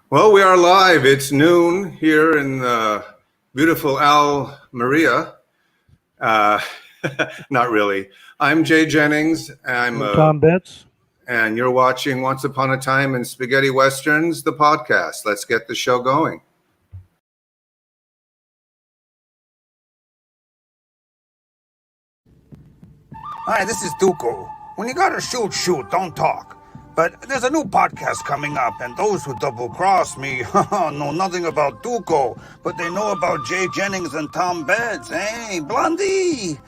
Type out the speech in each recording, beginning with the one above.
Well, we are live. It's noon here in beautiful Almeria. Uh, Not really. I'm Jay Jennings. I'm Tom Betts. And you're watching Once Upon a Time in Spaghetti Westerns, the podcast. Let's get the show going. Hi, this is Duco. When you gotta shoot, don't talk. But there's a new podcast coming up, and those who double-cross me know nothing about Duco, but they know about Jay Jennings and Tom Betts. Hey, Blondie!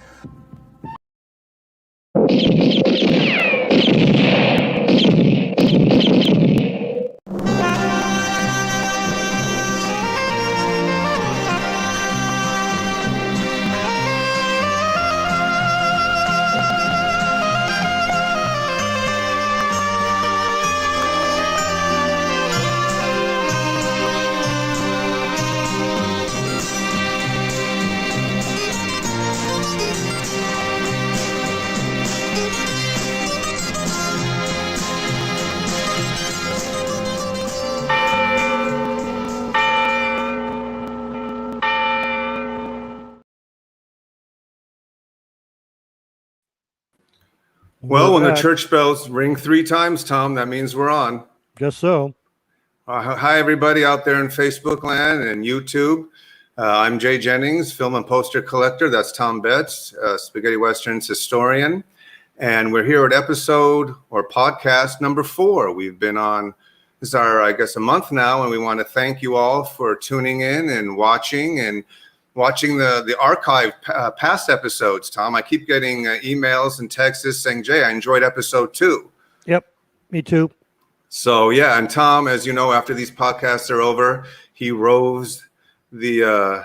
Well, when the church bells ring 3 times, Tom, that means we're on. Guess so. Hi, everybody out there in Facebook land and YouTube. I'm Jay Jennings, film and poster collector. That's Tom Betts, Spaghetti Westerns historian. And we're here at episode or podcast number 4. We've been on, this is our, I guess, a month now, and we want to thank you all for tuning in and watching the archived past episodes, Tom. I keep getting emails and texts saying, Jay, I enjoyed episode 2. Yep, me too. So, yeah, and Tom, as you know, after these podcasts are over, he roves the,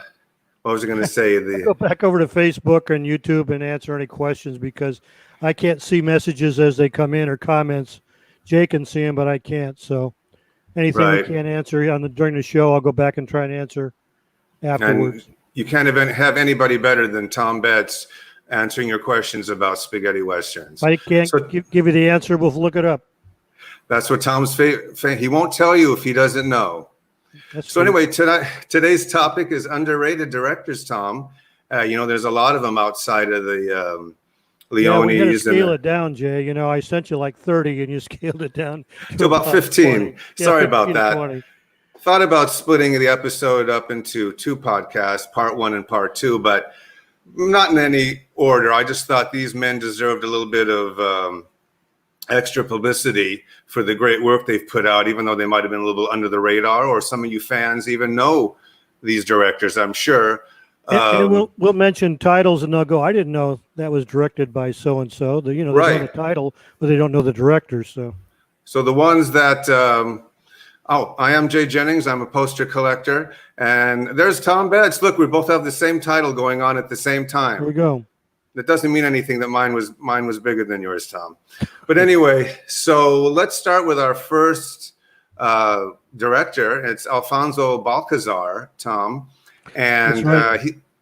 what was I going to say? Go back over to Facebook and YouTube and answer any questions because I can't see messages as they come in or comments. Jay can see them, but I can't. So anything we can't answer during the show, I'll go back and try and answer afterwards. And you can't even have anybody better than Tom Betts answering your questions about spaghetti westerns. I can't give you the answer. We'll look it up. That's what Tom's he won't tell you if he doesn't know. That's true. Anyway, today's topic is underrated directors, Tom. There's a lot of them outside of the Leones. Yeah, we got to scale it down, Jay. I sent you like 30 and you scaled it down to about 15. 20. Sorry 15 about that. 20. Thought about splitting the episode up into 2 podcasts, part 1 and part 2, but not in any order. I just thought these men deserved a little bit of extra publicity for the great work they've put out, even though they might have been a little under the radar, or some of you fans even know these directors, I'm sure. And we'll mention titles and they'll go, I didn't know that was directed by so-and-so. They know the title, but they don't know the director. So the ones that, I am Jay Jennings. I'm a poster collector. And there's Tom Betts. Look, we both have the same title going on at the same time. Here we go. That doesn't mean anything that mine was bigger than yours, Tom. But anyway, so let's start with our first director. It's Alfonso Balcazar, Tom. And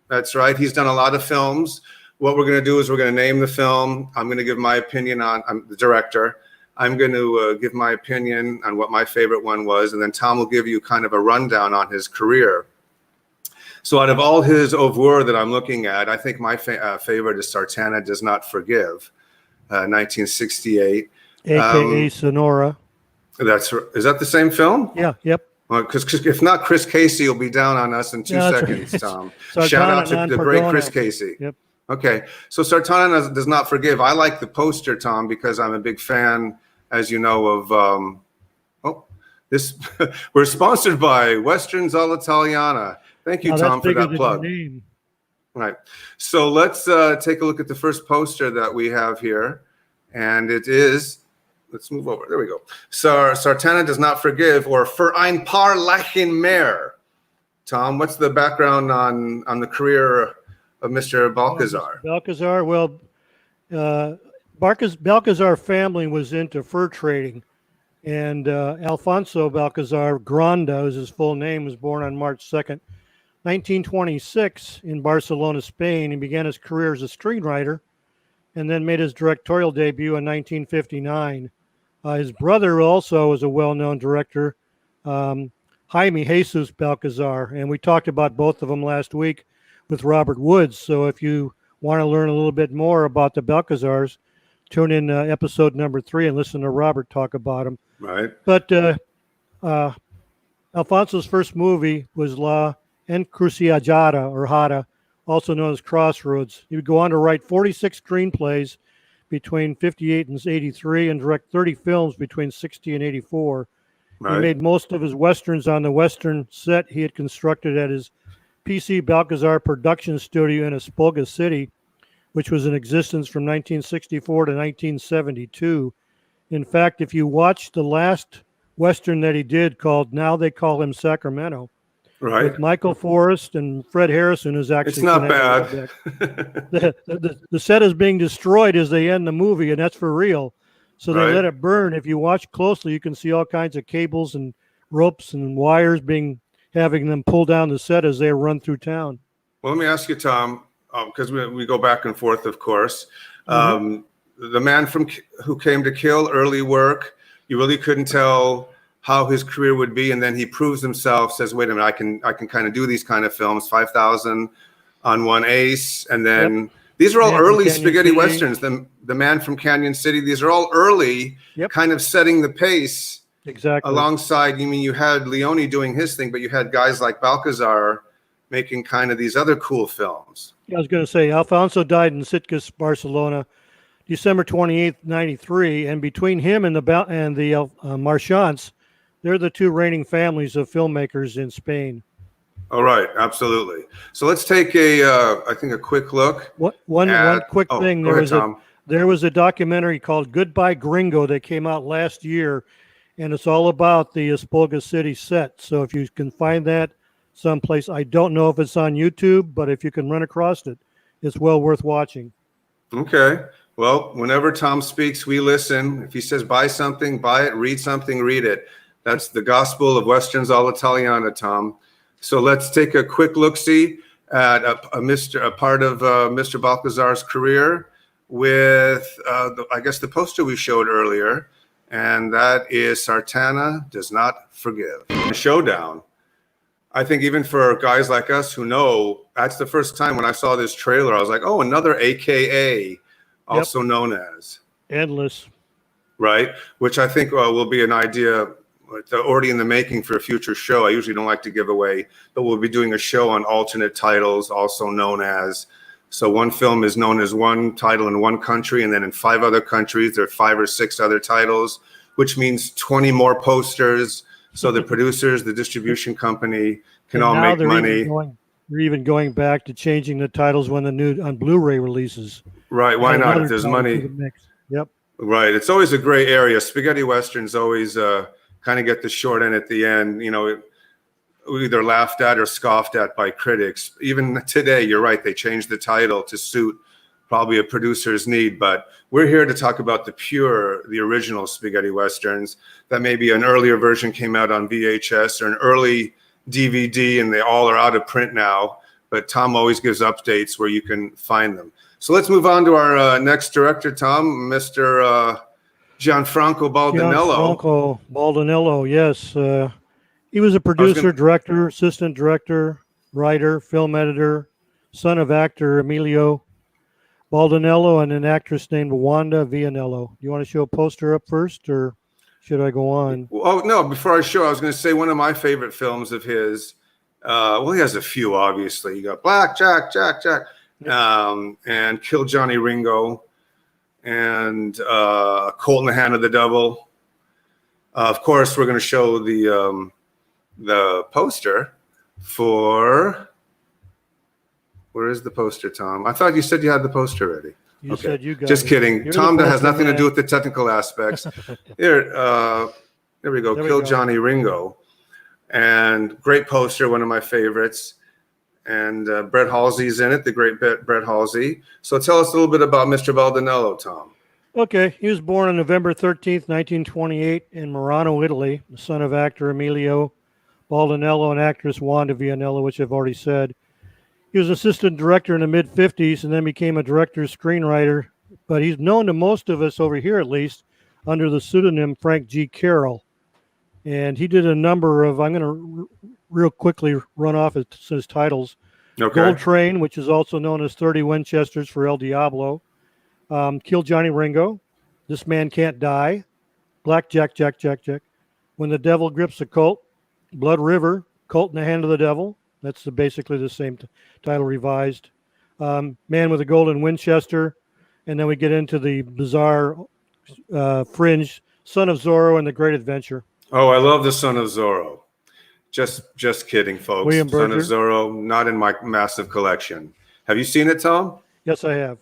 that's right. He's done a lot of films. What we're going to do is we're going to name the film. I'm going to give my opinion on the director. I'm going to give my opinion on what my favorite one was. And then Tom will give you kind of a rundown on his career. So out of all his oeuvre that I'm looking at, I think my favorite is Sartana Does Not Forgive, 1968. A.K.A. Sonora. Is that the same film? Yeah, yep. Because if not, Chris Casey will be down on us in 2 seconds, right. Tom. Shout out to the great Chris Casey. Yep. Okay, so Sartana Does Not Forgive. I like the poster, Tom, because I'm a big fan, as you know, of this. We're sponsored by Westerns all'Italiana. Thank you, Tom, for that plug. Right. So let's take a look at the first poster that we have here, and it is. Let's move over. There we go. Sartana Does Not Forgive, or Für ein paar Lachen mehr. Tom, what's the background on the career of Mr. Balcazar? Balcazar, well, Balcazar family was into fur trading, and Alfonso Balcazar Granda, is his full name, was born on March 2nd, 1926 in Barcelona, Spain. He began his career as a screenwriter and then made his directorial debut in 1959. His brother also was a well-known director, Jaime Jesus Balcazar, and we talked about both of them last week with Robert Woods. So if you want to learn a little bit more about the Balcazars, tune in episode number 3 and listen to Robert talk about them. Right. But Alfonso's first movie was La Encrucijada, or Hada, also known as Crossroads. He would go on to write 46 screenplays between 58 and 83 and direct 30 films between 60 and 84. Right. He made most of his westerns on the western set he had constructed at his PC Balcazar production studio in Espolga City, which was in existence from 1964 to 1972. In fact, if you watch the last western that he did called Now They Call Him Sacramento, Right. with Michael Forrest and Fred Harrison, who's actually It's not bad. the set is being destroyed as they end the movie, and that's for real. So they Right. let it burn. If you watch closely, you can see all kinds of cables and ropes and wires having them pull down the set as they run through town. Well, let me ask you, Tom, because we go back and forth, of course. Mm-hmm. The man who came to kill, early work, you really couldn't tell how his career would be, and then he proves himself, says, wait a minute, I can kind of do these kind of films, 5,000 on One Ace, and then these are all early spaghetti City. westerns. The Man from Canyon City, these are all early, kind of setting the pace. Exactly. Alongside, you had Leone doing his thing, but you had guys like Balcazar making kind of these other cool films. I was going to say, Alfonso died in Sitges, Barcelona, December 28th, 93, and between him and the Marchents, they're the two reigning families of filmmakers in Spain. All right, absolutely. So let's take I think a quick look. One quick thing. Tom. There was a documentary called Goodbye Gringo that came out last year, and it's all about the Espolga City set. So if you can find that someplace, I don't know if it's on YouTube, but if you can run across it, it's well worth watching. Okay. Well, whenever Tom speaks, we listen. If he says buy something, buy it. Read something, read it. That's the gospel of Westerns All'Italiana, Tom. So let's take a quick look-see at a part of Mr. Balcazar's career with, I guess, the poster we showed earlier, and that is Sartana Does Not Forgive. Showdown. I think even for guys like us who know, that's the first time when I saw this trailer, I was like, oh, another AKA, also known as. Endless. Right, which I think will be an idea already in the making for a future show. I usually don't like to give away, but we'll be doing a show on alternate titles, also known as. So one film is known as one title in one country, and then in 5 other countries, there are 5 or 6 other titles, which means 20 more posters. So the producers, the distribution company can all make money. They're even going back to changing the titles when the new on Blu-ray releases. Right, why not? If there's money. Yep. Right, it's always a gray area. Spaghetti westerns always kind of get the short end at the end. Either laughed at or scoffed at by critics. Even today, you're right, they changed the title to suit probably a producer's need, but we're here to talk about the original spaghetti westerns. That maybe an earlier version came out on VHS or an early DVD, and they all are out of print now, but Tom always gives updates where you can find them. So let's move on to our next director, Tom, Mr. Gianfranco Baldinello. Gianfranco Baldinello, yes. He was a producer, director, assistant director, writer, film editor, son of actor Emilio Baldinello and an actress named Wanda Vianello. Do you want to show a poster up first, or should I go on? Oh, no, before I show, I was going to say one of my favorite films of his, he has a few, obviously. You got Black Jack, and Kill Johnny Ringo, and Colt in the Hand of the Devil. Of course, we're going to show the poster for. Where is the poster, Tom? I thought you said you had the poster ready. You said you got Just it. kidding. You're Tom, that has nothing to man. do with the technical aspects. Here we go. Kill Johnny Ringo. And great poster, one of my favorites. And Brett Halsey's in it, the great Brett Halsey. So tell us a little bit about Mr. Baldinello, Tom. Okay. He was born on November 13th, 1928 in Murano, Italy, the son of actor Emilio Baldinello and actress Wanda Vianello, which I've already said. He was assistant director in the mid-50s and then became a director-screenwriter, but he's known to most of us over here, at least, under the pseudonym Frank G. Carroll. And he did a number of, I'm going to real quickly run off his titles. Okay. Gold Train, which is also known as 30 Winchesters for El Diablo. Kill Johnny Ringo. This Man Can't Die. Black Jack, Jack, Jack, Jack. When the Devil Grips the Colt. Blood River. Colt in the Hand of the Devil. That's basically the same title revised. Man with a Golden Winchester. And then we get into the bizarre fringe, Son of Zorro and the Great Adventure. Oh, I love the Son of Zorro. Just kidding, folks. William Son of Berger. Zorro, not in my massive collection. Have you seen it, Tom? Yes, I have.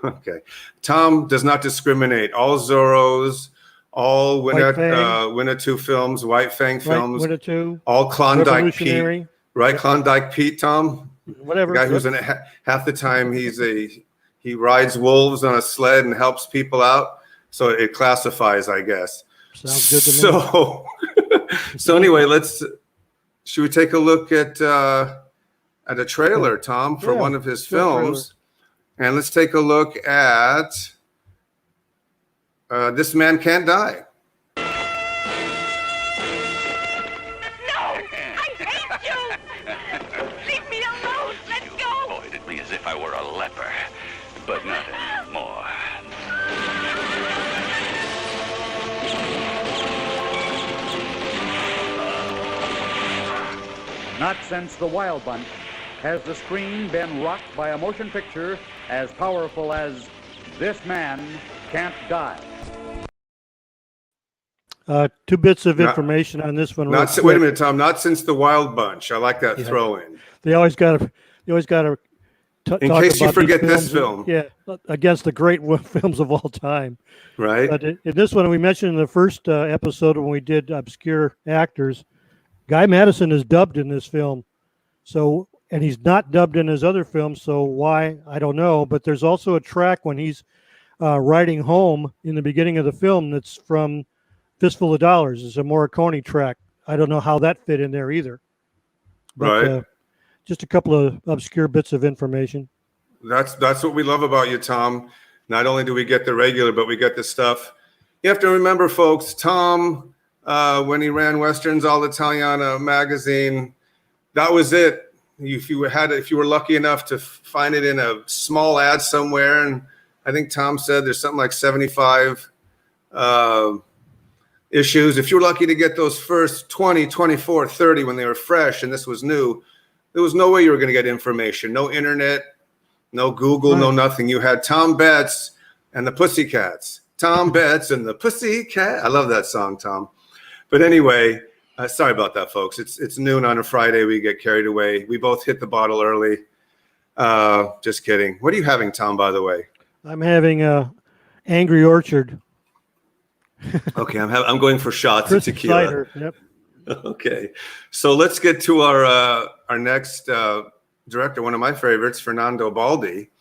Okay. Tom does not discriminate. All Zorros, all Winnetou films, White Fang films, Winnetou, all Klondike Revolutionary. Pete. Right, Klondike Pete, Tom? Whatever. The guy who's in it half the time he rides wolves on a sled and helps people out. So it classifies, I guess. Sounds good to me. So anyway, should we take a look at a trailer, Tom, for one of his films? And let's take a look at This Man Can't Die. If I were a leper, but not anymore. Not since The Wild Bunch has the screen been rocked by a motion picture as powerful as This Man Can't Die. Two bits of information on this one. Wait a minute, Tom. Not since The Wild Bunch. I like that throw in. They always got to. In case you forget this film. Yeah, against the great films of all time. Right. But in this one, we mentioned in the first episode when we did obscure actors, Guy Madison is dubbed in this film. So, and he's not dubbed in his other films. So why, I don't know. But there's also a track when he's riding home in the beginning of the film that's from Fistful of Dollars. It's a Morricone track. I don't know how that fit in there either. But, right. Just a couple of obscure bits of information. That's what we love about you, Tom. Not only do we get the regular, but we get the stuff. You have to remember, folks, Tom, when he ran Westerns All Italiana magazine, that was it. If you were lucky enough to find it in a small ad somewhere, and I think Tom said there's something like 75 issues. If you were lucky to get those first 20, 24, 30 when they were fresh and this was new, there was no way you were going to get information. No internet, no Google, no nothing. You had Tom Betts and the Pussycats. Tom Betts and the Pussycat. I love that song, Tom. But anyway, sorry about that, folks. It's noon on a Friday. We get carried away. We both hit the bottle early. Just kidding. What are you having, Tom, by the way? I'm having Angry Orchard. Okay, I'm going for shots of tequila. Cider. Yep. Okay, so let's get to our next director, one of my favorites, Fernando Baldi.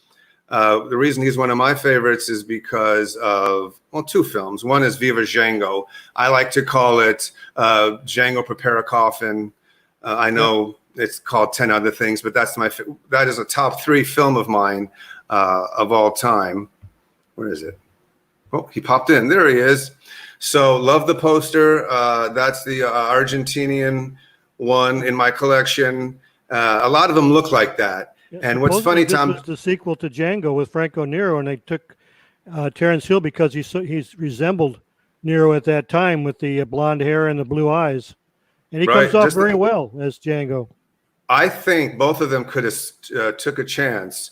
The reason he's one of my favorites is because of, well, two films. One is Viva Django. I like to call it Django Prepare a Coffin. I know it's called 10 other things, but that is a top 3 film of mine of all time. Where is it? Oh, he popped in. There he is. So love the poster. That's the Argentinian one in my collection. A lot of them look like that. Yeah, and what's funny, Tom? This was the sequel to Django with Franco Nero, and they took Terence Hill because he's resembled Nero at that time with the blonde hair and the blue eyes. And he comes off very well as Django. I think both of them could have took a chance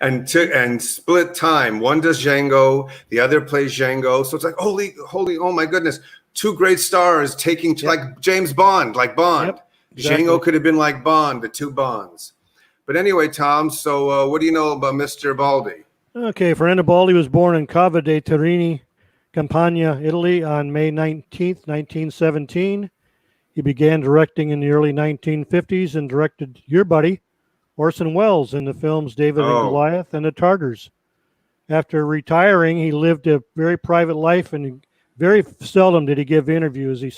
and split time. One does Django, the other plays Django. So it's like, holy, oh my goodness. 2 great stars taking like James Bond, like Bond. Yep, exactly. Django could have been like Bond, the 2 Bonds. But anyway, Tom, so what do you know about Mr. Baldi? Okay, Fernando Baldi was born in Cava dei Terrini, Campania, Italy on May 19th, 1917. He began directing in the early 1950s and directed your buddy, Orson Welles, in the films David and Goliath and The Tartars. After retiring, he lived a very private life, and very seldom did he give interviews. He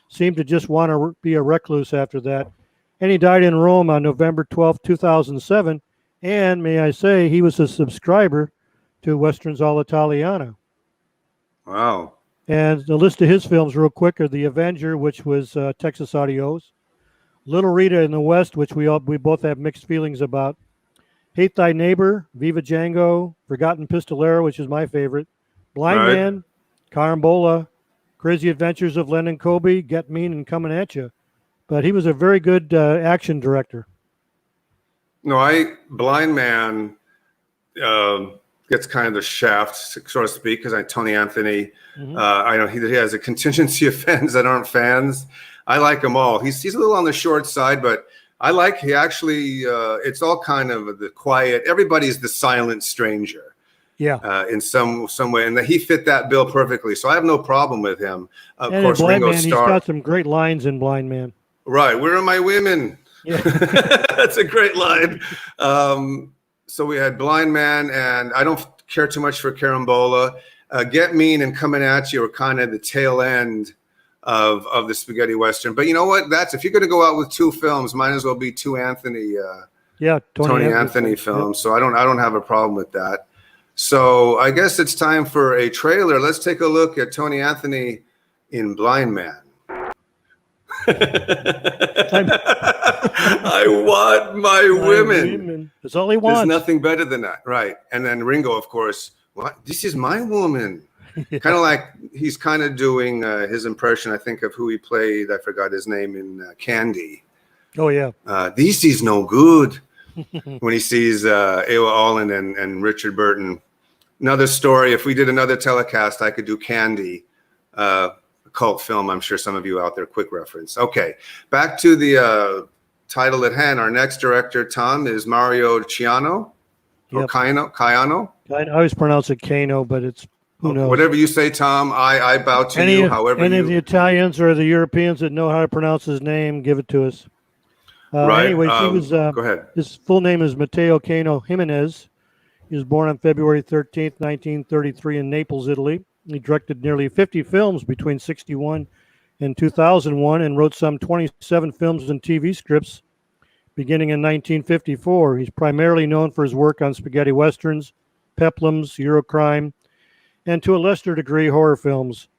seemed to just want to be a recluse after that. And he died in Rome on November 12, 2007. And may I say, he was a subscriber to Westerns All Italiana. Wow. And the list of his films, real quick, are The Avenger, which was Texas Adios, Little Rita in the West, which we both have mixed feelings about, Hate Thy Neighbor, Viva Django, Forgotten Pistolero, which is my favorite, Blind Right. Man, Carambola, Crazy Adventures of Len and Kobe, Get Mean, and Coming at You. But he was a very good action director. No, Blind Man gets kind of the shaft, so to speak, because Tony Anthony. I know he has a contingency of fans that aren't fans. I like them all. He's a little on the short side, but he actually. It's all kind of the quiet. Everybody's the silent stranger. Yeah. In some way, and he fit that bill perfectly. So I have no problem with him. Of And course, in Blind Ringo Man, Starr. he's got some great lines in Blind Man. Right. Where are my women? Yeah. That's a great line. So we had Blind Man, and I don't care too much for Carambola. Get Mean and Coming at You are kind of the tail end of the spaghetti western. But you know what? If you're going to go out with two films, might as well be two Anthony. Tony Anthony films. Yep. So I don't have a problem with that. So I guess it's time for a trailer. Let's take a look at Tony Anthony in Blind Man. I want my women. That's all he wants. There's nothing better than that, right? And then Ringo, of course, what? This is my woman. Yeah. Kind of like he's kind of doing his impression, I think, of who he played. I forgot his name in Candy. Oh yeah. This is no good. When he sees Ewa Allen and Richard Burton. Another story. If we did another telecast, I could do Candy. Cult film, I'm sure some of you out there, quick reference. Okay, back to the title at hand. Our next director, Tom, is Mario Ciano, or Cajano. I always pronounce it Cano, but it's who knows. Whatever you say, Tom, I bow to you. Any of the Italians or the Europeans that know how to pronounce his name, give it to us. Right. Anyways, he was. Go ahead. His full name is Matteo Cano Jimenez. He was born on February 13th, 1933 in Naples, Italy. He directed nearly 50 films between 1961 and 2001 and wrote some 27 films and TV scripts beginning in 1954. He's primarily known for his work on spaghetti westerns, peplums, Eurocrime, and to a lesser degree, horror films.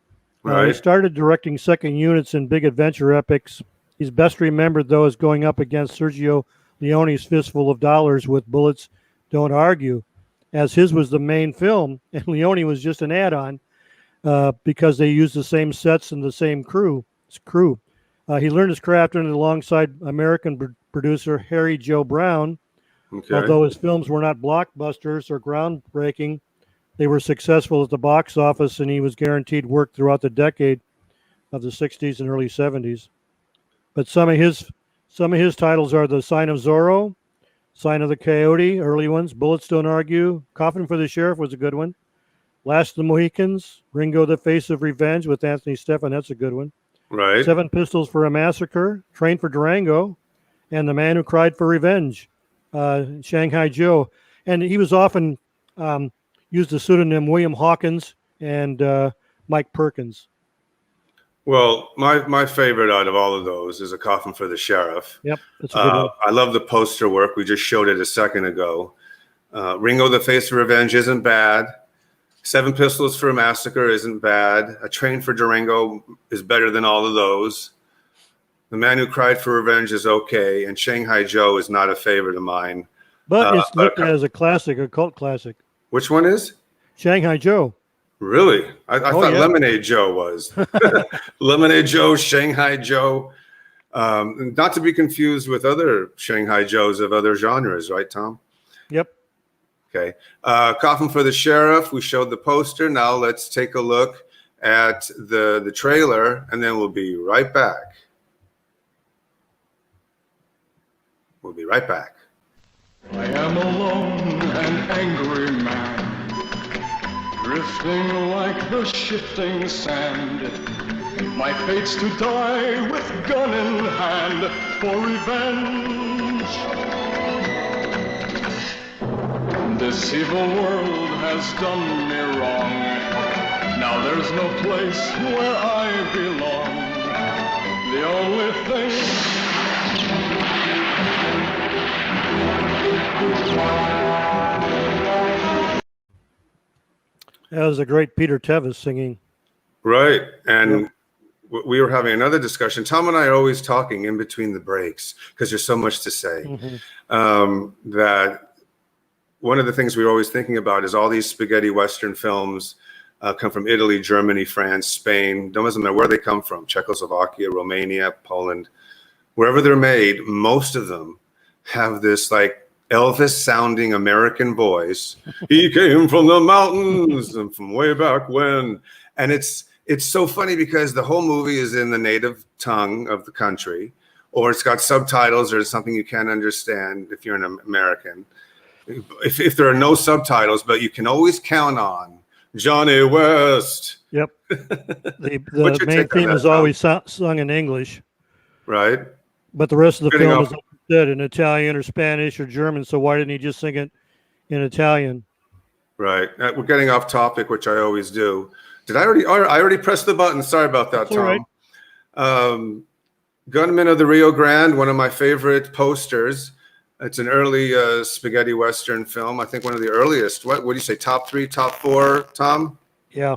Right. He started directing second units in big adventure epics. He's best remembered, though, as going up against Sergio Leone's Fistful of Dollars with Bullets Don't Argue, as his was the main film, and Leone was just an add-on. Because they used the same sets and the same crew. He learned his craft alongside American producer Harry Joe Brown. Okay. Although his films were not blockbusters or groundbreaking, they were successful at the box office, and he was guaranteed work throughout the decade of the 60s and early 70s. But some of his titles are The Sign of Zorro, Sign of the Coyote, early ones, Bullets Don't Argue, Coffin for the Sheriff was a good one. Last of the Mohicans, Ringo the Face of Revenge with Anthony Stefan, that's a good one. Right. 7 Pistols for a Massacre, Train for Durango, and The Man Who Cried for Revenge, Shanghai Joe. And he was often used the pseudonym William Hawkins and Mike Perkins. Well, my favorite out of all of those is A Coffin for the Sheriff. Yep, that's a good one. I love the poster work. We just showed it a second ago. Ringo the Face of Revenge isn't bad. 7 Pistols for a Massacre isn't bad. A Train for Durango is better than all of those. The Man Who Cried for Revenge is okay. And Shanghai Joe is not a favorite of mine. But it's looked at as a classic, a cult classic. Which one is? Shanghai Joe. Really? I thought Lemonade Joe was. Lemonade Joe, Shanghai Joe. Not to be confused with other Shanghai Joes of other genres, right, Tom? Yep. Okay. Coffin for the Sheriff. We showed the poster. Now let's take a look at the trailer, and then we'll be right back. We'll be right back. I am a lone and angry man, drifting like the shifting sand. My fate's to die with gun in hand for revenge. This evil world has done me wrong. Now there's no place where I belong. The only thing that was a great Peter Tevis singing. Right. And we were having another discussion. Tom and I are always talking in between the breaks because there's so much to say. That one of the things we're always thinking about is all these spaghetti Western films come from Italy, Germany, France, Spain. Doesn't matter where they come from, Czechoslovakia, Romania, Poland, wherever they're made, most of them have this like Elvis sounding American voice. He came from the mountains and from way back when. And it's so funny because the whole movie is in the native tongue of the country, or it's got subtitles or it's something you can't understand if you're an American. If there are no subtitles, but you can always count on Johnny West. Yep. The main theme is always sung in English. Right. But the rest of the film is understood in Italian or Spanish or German. So why didn't he just sing it in Italian? Right. We're getting off topic, which I always do. Did I already pressed the button? Sorry about that, Tom. Right. Gunmen of the Rio Grande, one of my favorite posters. It's an early spaghetti Western film. I think one of the earliest. What do you say? Top 3, top 4, Tom? Yeah.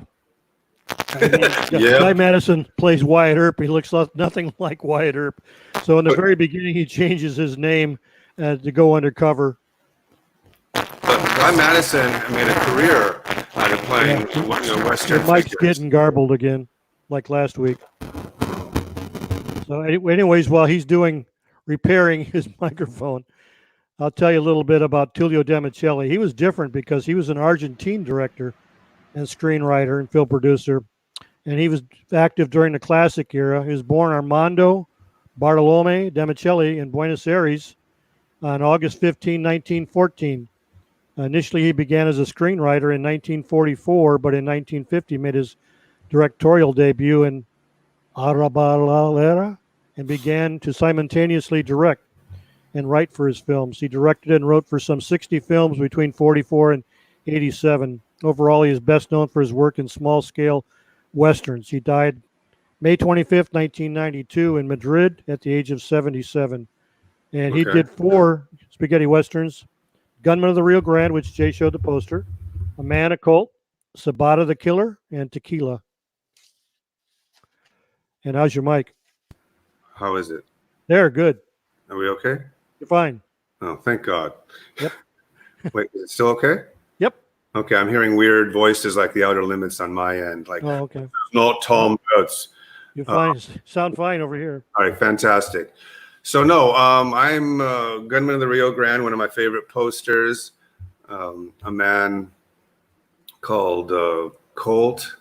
Guy Madison plays Wyatt Earp. He looks nothing like Wyatt Earp. So in the very beginning, he changes his name to go undercover. But Guy Madison made a career out of playing Western Mike's figures. getting garbled again, like last week. So anyways, while he's repairing his microphone, I'll tell you a little bit about Tulio Demicelli. He was different because he was an Argentine director and screenwriter and film producer, and he was active during the classic era. He was born Armando Bartolome Demicelli in Buenos Aires on August 15, 1914. Initially, he began as a screenwriter in 1944, but in 1950 made his directorial debut in Arabalera and began to simultaneously direct and write for his films. He directed and wrote for some 60 films between 44 and 87. Overall, he is best known for his work in small-scale westerns. He died May 25th, 1992 in Madrid at the age of 77. And he did 4 spaghetti westerns: Gunmen of the Rio Grande, which Jay showed the poster, A Man, a Colt, Sabata the Killer, and Tequila. And how's your mic? How is it? There, good. Are we okay? You're fine. Oh, thank God. Yep. Wait, is it still okay? Yep. Okay, I'm hearing weird voices like the outer limits on my end. Like, okay. Not Tom Betts. You're fine. Sound fine over here. All right, fantastic. So no, I'm Gunmen of the Rio Grande, one of my favorite posters. A man called Colt,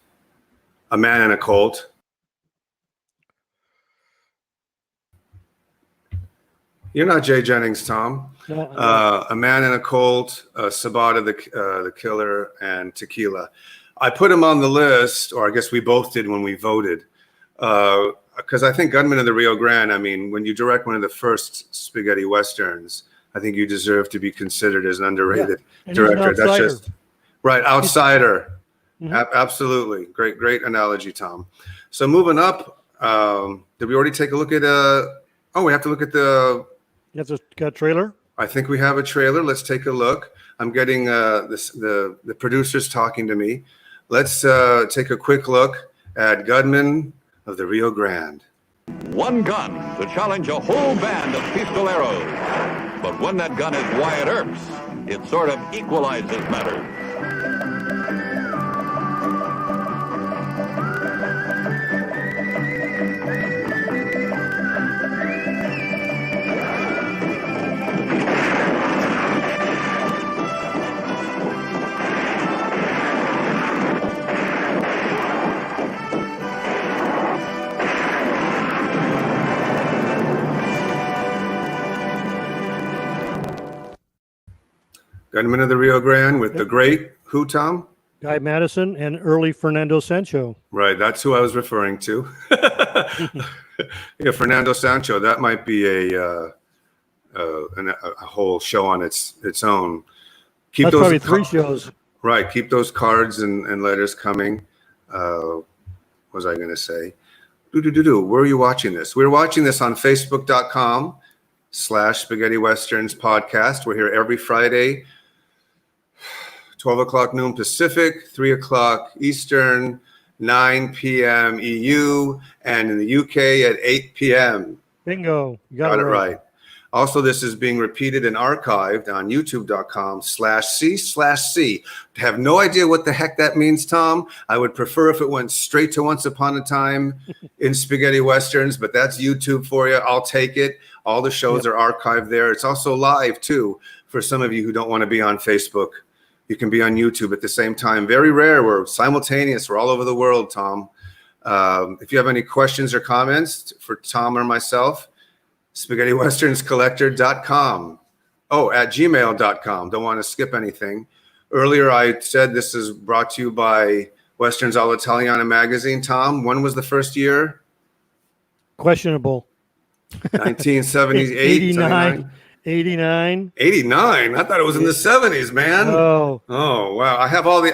A Man and a Colt. You're not Jay Jennings, Tom. No, A Man and a Colt, Sabata the Killer, and Tequila. I put him on the list, or I guess we both did when we voted, because I think Gunmen of the Rio Grande, I mean, when you direct one of the first spaghetti westerns, I think you deserve to be considered as an underrated director. That's just right, outsider. Absolutely, great analogy, Tom. So moving up, did we already take a look at? We have to look at the. You have got a trailer? I think we have a trailer. Let's take a look. I'm getting the producers talking to me. Let's take a quick look at Gunmen of the Rio Grande. One gun to challenge a whole band of pistoleros. But when that gun is Wyatt Earp's, it sort of equalizes matters. Gunmen of the Rio Grande with the great, who, Tom? Guy Madison and early Fernando Sancho. Right, that's who I was referring to. Fernando Sancho, that might be a whole show on its own. That's probably 3 shows. Right, keep those cards and letters coming. What was I going to say? Where are you watching this? We're watching this on Facebook.com/Spaghetti Westerns podcast. We're here every Friday, 12 o'clock noon Pacific, 3 o'clock Eastern, 9 p.m. EU, and in the UK at 8 p.m. Bingo. You Got it right. Also, this is being repeated and archived on youtube.com/C/C. Have no idea what the heck that means, Tom. I would prefer if it went straight to Once Upon a Time in Spaghetti Westerns, but that's YouTube for you. I'll take it. All the shows are archived there. It's also live, too, for some of you who don't want to be on Facebook. You can be on YouTube at the same time. Very rare. We're simultaneous. We're all over the world, Tom. If you have any questions or comments for Tom or myself, SpaghettiWesternsCollector.com. Oh, at gmail.com. Don't want to skip anything. Earlier, I said this is brought to you by Westerns all'Italiana magazine. Tom, when was the first year? Questionable. 1978. 89. 89. 89? I thought it was in the 70s, man. Oh, wow. I have all of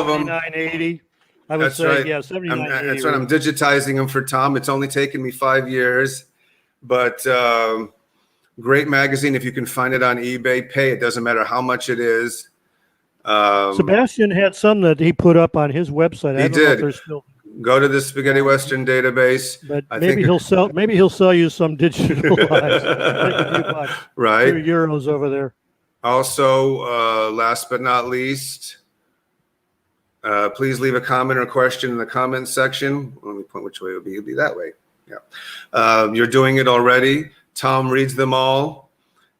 them. 79, 80. I would That's say, right. yeah, 79, 80. That's right. I'm digitizing them for Tom. It's only taken me 5 years. But great magazine. If you can find it on eBay, pay. It doesn't matter how much it is. Sebastian had some that he put up on his website. He I don't know if did. they're still, Go to the Spaghetti Western database. but I maybe think- he'll sell. Maybe he'll sell you some digitalized. Like a few bucks, Right. €2 over there. Also, last but not least, please leave a comment or question in the comments section. Let me point which way it would be. It'll be that way. Yeah. You're doing it already. Tom reads them all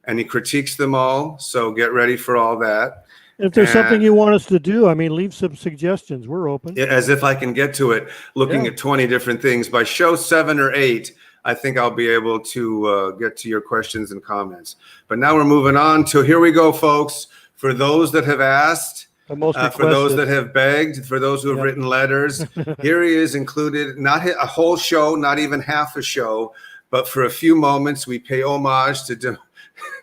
and he critiques them all. So get ready for all that. If there's something you want us to do, I mean, leave some suggestions. We're open. As if I can get to it, looking at 20 different things. By show 7 or 8, I think I'll be able to get to your questions and comments. But now we're moving on to, here we go, folks. For those that have asked, The most for those requested. that have begged, for those who have written letters, here he is included, not a whole show, not even half a show, but for a few moments, we pay homage to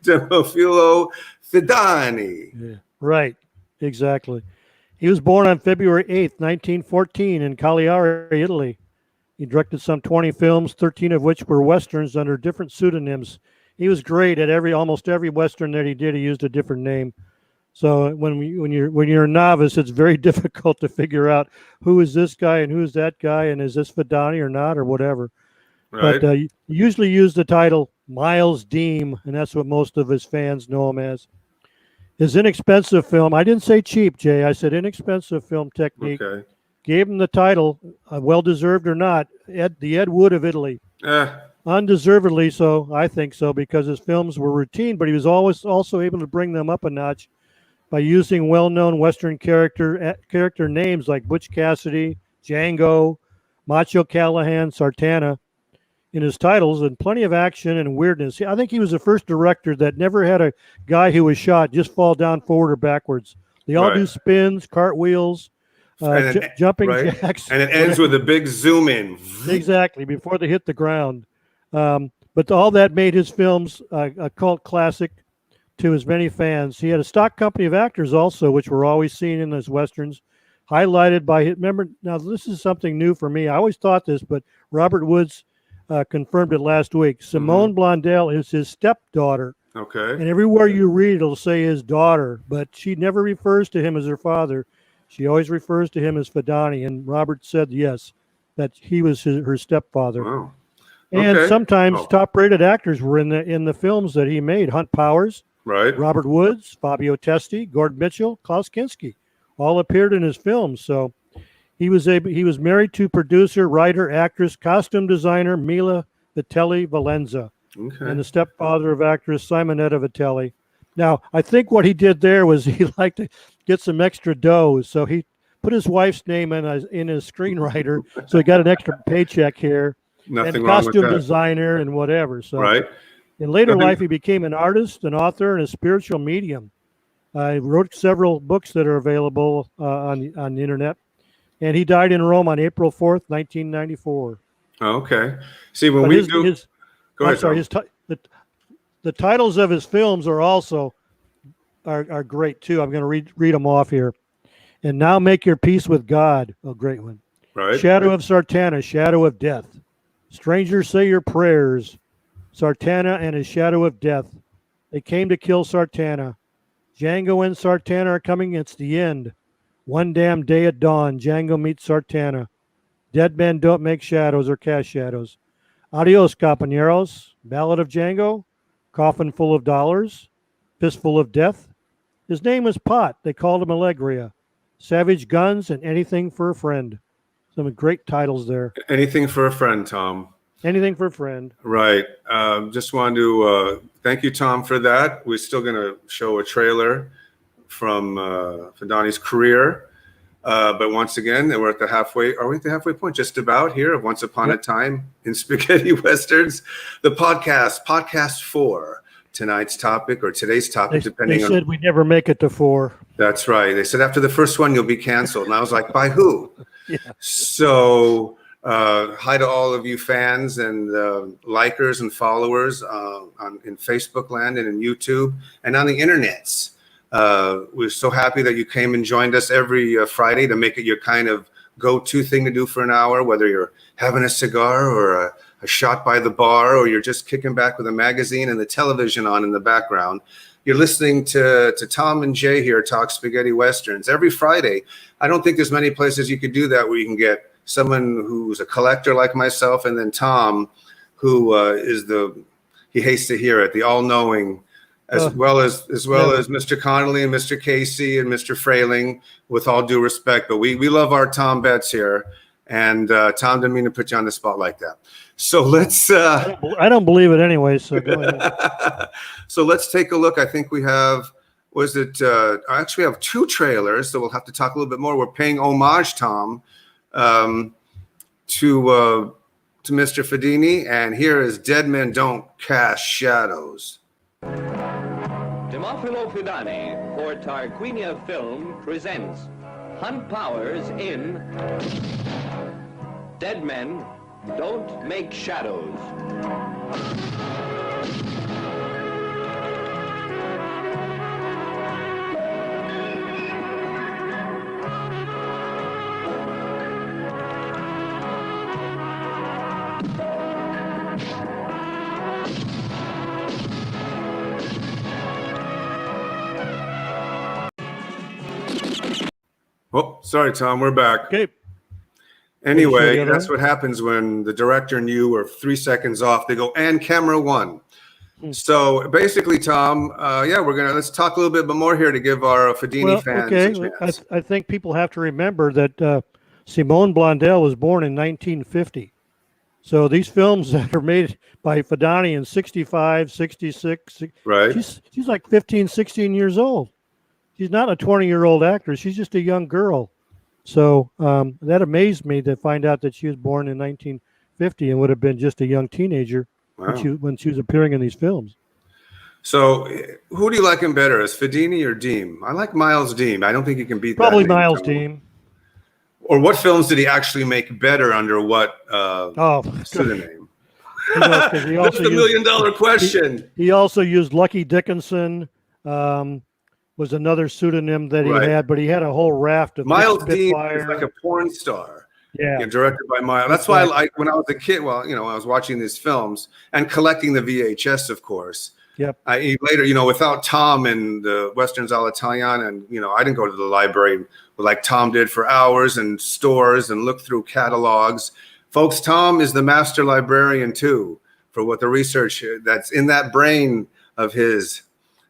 Demofilo Fidani. Yeah. Right, exactly. He was born on February 8th, 1914 in Cagliari, Italy. He directed some 20 films, 13 of which were Westerns under different pseudonyms. He was great at almost every Western that he did. He used a different name. So when you're a novice, it's very difficult to figure out who is this guy and who's that guy and is this Fidani or not or whatever. Right. But you usually use the title Miles Deem, and that's what most of his fans know him as. His inexpensive film, I didn't say cheap, Jay, I said inexpensive film technique, gave him the title, well-deserved or not, the Ed Wood of Italy. Undeservedly so, I think so, because his films were routine, but he was always also able to bring them up a notch by using well-known Western character names like Butch Cassidy, Django, Macho Callahan, Sartana in his titles, and plenty of action and weirdness. I think he was the first director that never had a guy who was shot just fall down forward or backwards. They all do spins, cartwheels, jumping jacks. And it ends with a big zoom in. Exactly, before they hit the ground. But all that made his films a cult classic to his many fans. He had a stock company of actors also, which were always seen in his Westerns, highlighted by, remember, now this is something new for me. I always thought this, but Robert Woods confirmed it last week. Simone Blondell is his stepdaughter. Okay. And everywhere you read, it'll say his daughter, but she never refers to him as her father. She always refers to him as Fidani. And Robert said, yes, that he was her stepfather. Wow. And sometimes top-rated actors were in the films that he made. Hunt Powers, Robert Woods, Fabio Testi, Gord Mitchell, Klaus Kinski, all appeared in his films. So he was married to producer, writer, actress, costume designer Mila Vitelli Valenza, and the stepfather of actress Simonetta Vitelli. Now, I think what he did there was he liked to get some extra dough, so he put his wife's name in his screenwriter, so he got an extra paycheck here. Nothing and wrong with costume that. designer and whatever. So Right. in later life, he became an artist, an author, and a spiritual medium. He wrote several books that are available on the internet. And he died in Rome on April 4th, 1994. Okay. See, when But we go ahead, I'm sorry, the titles of his films are also are great too. I'm going to read them off here. And Now Make Your Peace with God, a great one. Right. Shadow of Sartana, Shadow of Death. Strangers Say Your Prayers, Sartana and His Shadow of Death. They Came to Kill Sartana. Django and Sartana are coming. It's the end. One Damn Day at Dawn, Django meets Sartana. Dead Men Don't Make Shadows or Cast Shadows, Adios Compañeros, Ballad of Django, Coffin Full of Dollars, Fistful of Death. His name was Pot. They called him Allegria. Savage Guns and Anything for a Friend. Some great titles there. Anything for a Friend, Tom. Anything for a Friend. Right. Just wanted to thank you, Tom, for that. We're still going to show a trailer from Fidani's career. But once again, we're at the halfway. Are we at the halfway point? Just about here of Once Upon a Time in Spaghetti Westerns. The podcast 4. Tonight's topic or today's topic, depending on. They said we never make it to 4. That's right. They said after the first one, you'll be canceled. And I was like, by who? Yeah. So hi to all of you fans and likers and followers in Facebook land and in YouTube and on the internets. We're so happy that you came and joined us every Friday to make it your kind of go-to thing to do for an hour, whether you're having a cigar or a shot by the bar, or you're just kicking back with a magazine and the television on in the background. You're listening to Tom and Jay here talk spaghetti westerns every Friday. I don't think there's many places you could do that where you can get someone who's a collector like myself, and then Tom, who he hates to hear it, the all-knowing, as well as Mr. Connolly and Mr. Casey and Mr. Frayling, with all due respect. But we love our Tom Betts here. And Tom, didn't mean to put you on the spot like that. So let's. I don't believe it anyway. So go ahead. So let's take a look. I think we have. Actually, we have 2 trailers, so we'll have to talk a little bit more. We're paying homage, Tom, to Mr. Fidani, and here is Dead Men Don't Cast Shadows. Demofilo Fidani for Tarquinia Film presents Hunt Powers in Dead Men Don't Make Shadows. Oh, sorry, Tom. We're back. Okay. Anyway, that's what happens when the director and you are 3 seconds off. They go, and camera 1. So basically, Tom, let's talk a little bit more here to give our Fidani fans a chance. I think people have to remember that Simone Blondell was born in 1950. So these films that are made by Fidani in 65, 66, right? She's like 15, 16 years old. She's not a 20-year-old actress. She's just a young girl. So that amazed me to find out that she was born in 1950 and would have been just a young teenager when she was appearing in these films. So who do you like him better, as Fidani or Deem? I like Miles Deem. I don't think you can beat probably that. Miles Deem. Or what films did he actually make better under what pseudonym? That's the $1 million question. He also used Lucky Dickinson. Was another pseudonym that he had, but he had a whole raft of Miles Dean is like a porn star. Yeah, directed by Miles. That's why I like when I was a kid. Well, I was watching these films and collecting the VHS, of course. Yep. Later, without Tom and the Westerns all'Italiana, and I didn't go to the library like Tom did for hours and stores and look through catalogs. Folks, Tom is the master librarian too for what the research that's in that brain of his.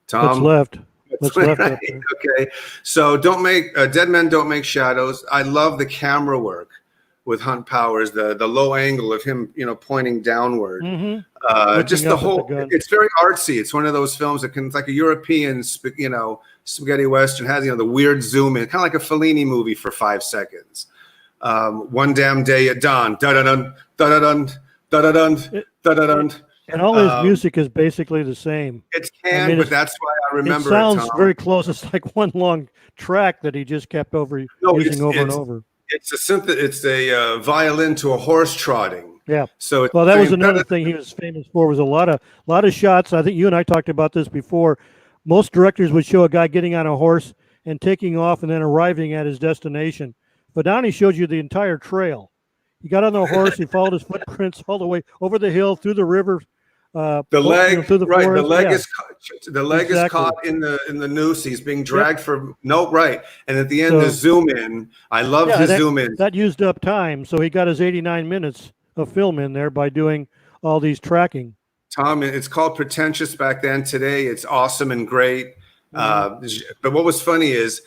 Tom, what's left? What's left right. up there? Okay, so Dead Men Don't Make Shadows. I love the camera work with Hunt Powers, the low angle of him, pointing downward. Mm-hmm. Just the whole. It's very artsy. It's one of those films that it's like a European, spaghetti western. Has the weird zoom in, kind of like a Fellini movie for 5 seconds. One damn day at dawn. Da da dun da da dun da da dun da da dun. And all his music is basically the same. It's canned, but that's why I remember it. It sounds very close. It's like one long track that he just kept using over and over. It's a violin to a horse trotting. Yeah. So that was another thing he was famous for. Was a lot of shots. I think you and I talked about this before. Most directors would show a guy getting on a horse and taking off and then arriving at his destination. Fidani showed you the entire trail. He got on the horse. He followed his footprints all the way over the hill, through the river, The leg, through the right? forest. The leg is Exactly. caught in the noose. He's being dragged for right. And at the end, So- the zoom in. I love the zoom in. That used up time, so he got his 89 minutes of film in there by doing all these tracking. Tom, it's called pretentious back then. Today, it's awesome and great. But what was funny is,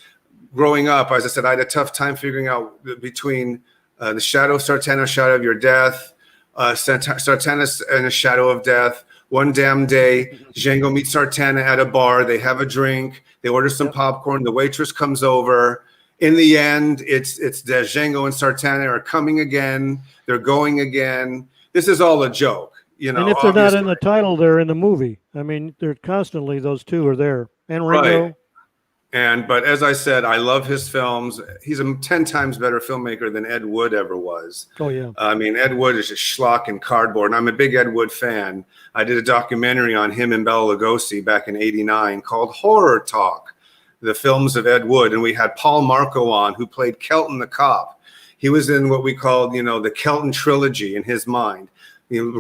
growing up, as I said, I had a tough time figuring out between the Shadow of Sartana, Shadow of Your Death, Sartana and a Shadow of Death. One damn day, Django meets Sartana at a bar. They have a drink. They order some popcorn. The waitress comes over. In the end, it's Django and Sartana are coming again. They're going again. This is all a joke, you know. And if they're not in the title, they're in the movie. I mean, they're constantly, those two are there. And Ringo. Right. But as I said, I love his films. He's a 10 times better filmmaker than Ed Wood ever was. Oh, yeah. I mean, Ed Wood is just schlock and cardboard, and I'm a big Ed Wood fan. I did a documentary on him and Bela Lugosi back in '89 called Horror Talk, the films of Ed Wood. And we had Paul Marco on, who played Kelton the cop. He was in what we called, the Kelton trilogy in his mind.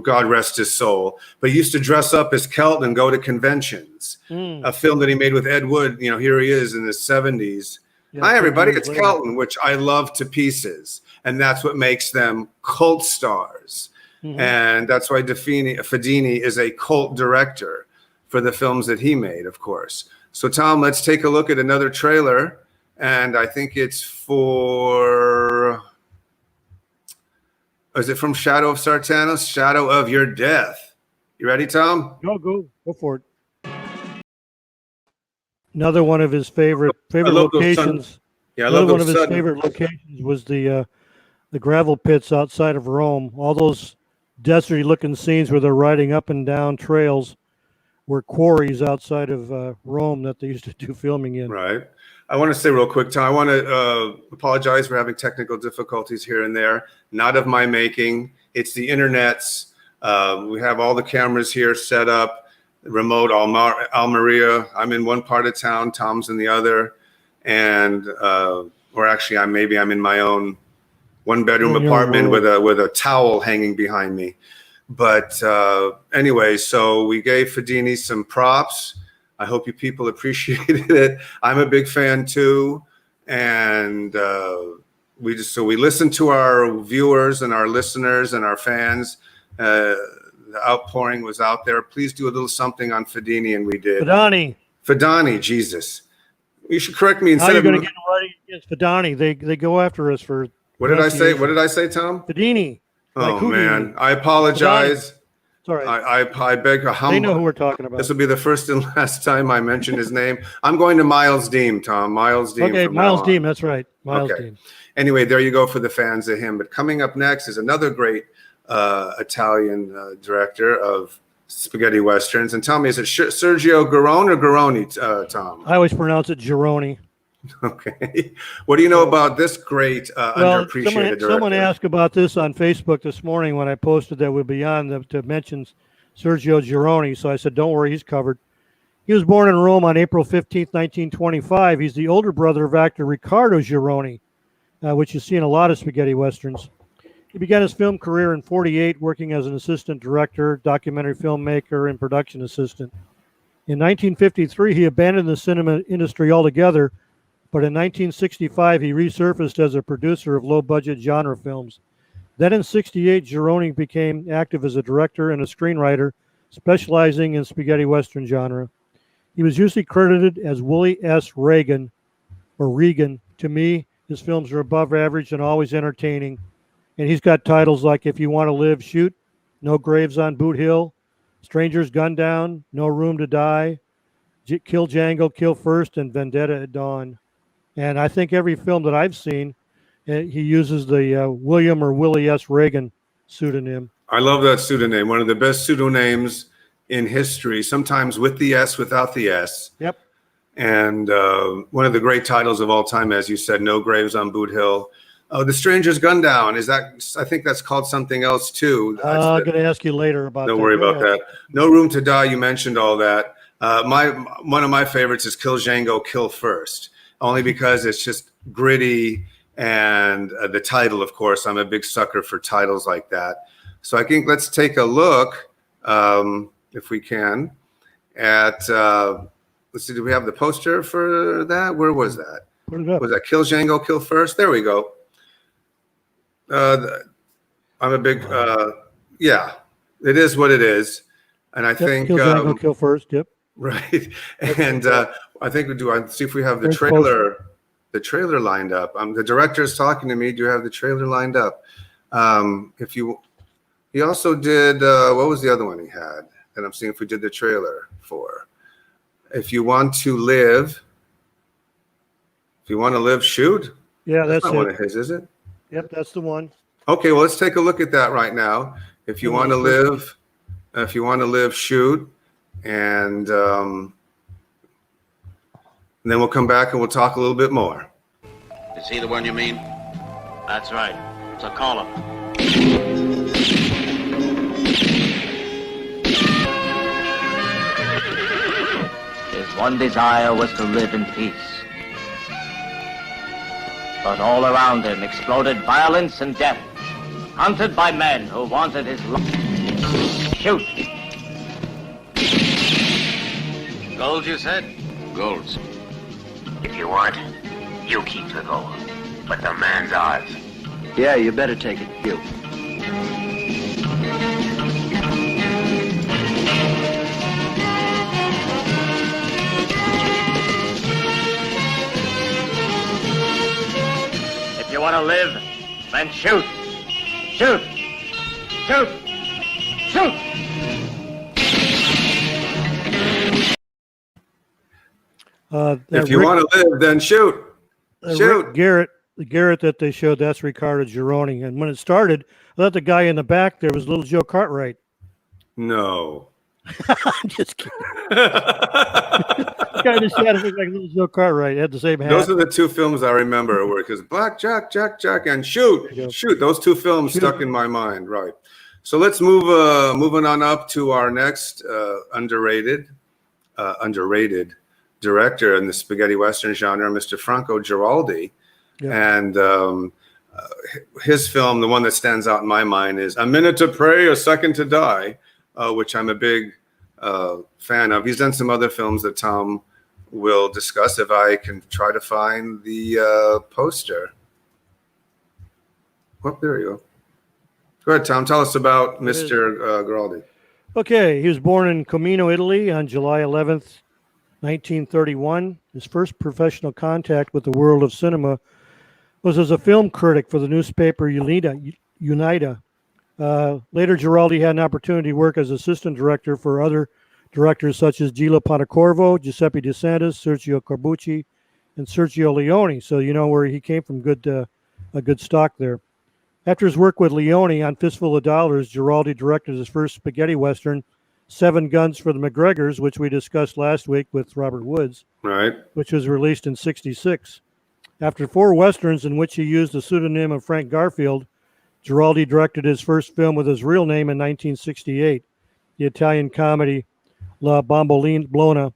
God rest his soul. But he used to dress up as Kelton and go to conventions. A film that he made with Ed Wood. Here he is in his 70s. Hi, everybody. It's Kelton, which I love to pieces. And that's what makes them cult stars. And that's why Fidani is a cult director for the films that he made, of course. So, Tom, let's take a look at another trailer. And I think it's for... Is it from Shadow of Sartana? Shadow of Your Death. You ready, Tom? Go for it. Another one of his favorite locations. I love one of his favorite locations was the gravel pits outside of Rome. All those deserty-looking scenes where they're riding up and down trails were quarries outside of Rome that they used to do filming in. Right. I want to say real quick, Tom, I want to apologize for having technical difficulties here and there. Not of my making. It's the internet's. We have all the cameras here set up, remote Almeria. I'm in one part of town, Tom's in the other. And, or actually, I'm in my own one-bedroom apartment with a towel hanging behind me. But anyway, so we gave Fidani some props. I hope you people appreciated it. I'm a big fan too, and we listen to our viewers and our listeners and our fans. The outpouring was out there. Please do a little something on Fidani, and we did. Fidani, Jesus. You should correct me. How are you going to get right against Fidani? They go after us for. What did I say? What did I say, Tom? Fidani. Oh man, I apologize. Fidani. Sorry. I beg a humble. They know who we're talking about. This will be the first and last time I mention his name. I'm going to Miles Deem, Tom. Miles Deem. Okay, Miles Deem. That's right. Miles Deem. Anyway, there you go for the fans of him. But coming up next is another great Italian director of spaghetti westerns. And tell me, is it Sergio Garrone or Garrone, Tom? I always pronounce it Gironi. Okay. What do you know about this great underappreciated director? Someone asked about this on Facebook this morning when I posted that we'd be on to mention Sergio Gironi. So I said, don't worry, he's covered. He was born in Rome on April 15th, 1925. He's the older brother of actor Riccardo Gironi, which you see in a lot of spaghetti westerns. He began his film career in 1948, working as an assistant director, documentary filmmaker, and production assistant. In 1953, he abandoned the cinema industry altogether. But in 1965, he resurfaced as a producer of low-budget genre films. Then in 1968, Gironi became active as a director and a screenwriter, specializing in spaghetti western genre. He was usually credited as Willie S. Reagan, or Regan. To me, his films are above average and always entertaining. And he's got titles like If You Want to Live, Shoot, No Graves on Boot Hill, Strangers Gunned Down, No Room to Die, Kill Django, Kill First, and Vendetta at Dawn. And I think every film that I've seen, he uses the William or Willie S. Reagan pseudonym. I love that pseudonym. One of the best pseudonyms in history, sometimes with the S, without the S. Yep. And one of the great titles of all time, as you said, No Graves on Boot Hill. The Stranger's Gun Down. I think that's called something else too. I'm going to ask you later about that. Don't worry about that. No Room to Die, you mentioned all that. One of my favorites is Kill Django, Kill First. Only because it's just gritty, and the title, of course, I'm a big sucker for titles like that. So I think let's take a look. if we can. At let's see, do we have the poster for that? Where was that? Put it up. Was that Kill Django, Kill First? There we go. I'm a big, yeah, it is what it is. And I think, Kill Django, Kill First. Yep. right. And I think I see if we have the There's trailer lined up. The director is talking to me. Do you have the trailer lined up? He also did, what was the other one he had? And I'm seeing if we did the trailer for. If you want to live, shoot. Yeah, that's not it. one of his, is it? Yep, that's the one. Okay, well, let's take a look at that right now. If you want to live, shoot. And then we'll come back and we'll talk a little bit more. Is he the one you mean? That's right. So call him. His one desire was to live in peace. But all around him exploded violence and death, hunted by men who wanted his life. Shoot! Gold, you said? Golds. If you want, you keep the gold. But the man's ours. Yeah, you better take it. You. If you want to live, then shoot! Shoot! Shoot! Shoot! If you want to live, then shoot. Shoot. The Garrett that they showed, that's Ricardo Gironi. And when it started, I thought the guy in the back there was little Joe Cartwright. No. I'm just kidding. The guy in the shadow looked like little Joe Cartwright. He had the same hat. Those are the two films I remember, because Black Jack, and Shoot. Those two films stuck in my mind. Right. So let's moving on up to our next underrated director in the spaghetti western genre, Mr. Franco Giraldi. Yeah. And his film, the one that stands out in my mind, is A Minute to Pray, A Second to Die, which I'm a big fan of. He's done some other films that Tom will discuss if I can try to find the poster. Oh, there you go. Go ahead, Tom. Tell us about Mr. Giraldi. Okay. He was born in Comino, Italy on July 11th, 1931. His first professional contact with the world of cinema was as a film critic for the newspaper Unida. Later, Giraldi had an opportunity to work as assistant director for other directors such as Gillo Pontecorvo, Giuseppe De Santis, Sergio Corbucci, and Sergio Leone. So you know where he came from, a good stock there. After his work with Leone on Fistful of Dollars, Giraldi directed his first spaghetti western, Seven Guns for the McGregors, which we discussed last week with Robert Woods, right? Which was released in '66. After 4 westerns in which he used the pseudonym of Frank Garfield, Giraldi directed his first film with his real name in 1968, the Italian comedy La Bombolona.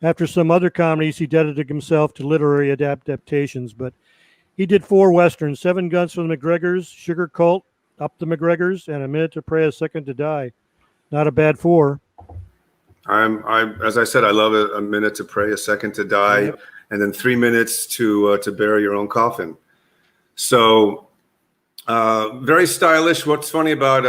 After some other comedies, he dedicated himself to literary adaptations, but he did 4 westerns: Seven Guns for the McGregors, Sugar Cult, Up the McGregors, and A Minute to Pray, A Second to Die. Not a bad 4. As I said, I love A Minute to Pray, A Second to Die, yep. And then 3 minutes to bury your own coffin. So very stylish. What's funny about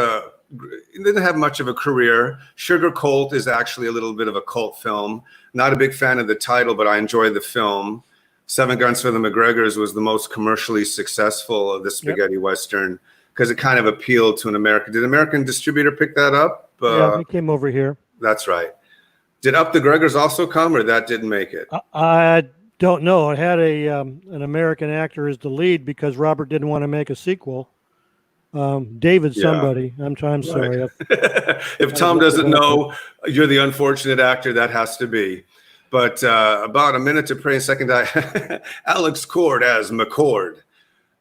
he didn't have much of a career. Sugar Cult is actually a little bit of a cult film. Not a big fan of the title, but I enjoyed the film. Seven Guns for the McGregors was the most commercially successful of the spaghetti western because it kind of appealed to an American. Did an American distributor pick that up? Yeah, he came over here. That's right. Did Up the Gregors also come, or that didn't make it? I don't know. It had an American actor as the lead because Robert didn't want to make a sequel. David somebody. I'm sorry. If Tom doesn't know, you're the unfortunate actor that has to be. But about A Minute to Pray, A Second to Die, Alex Cord as McCord.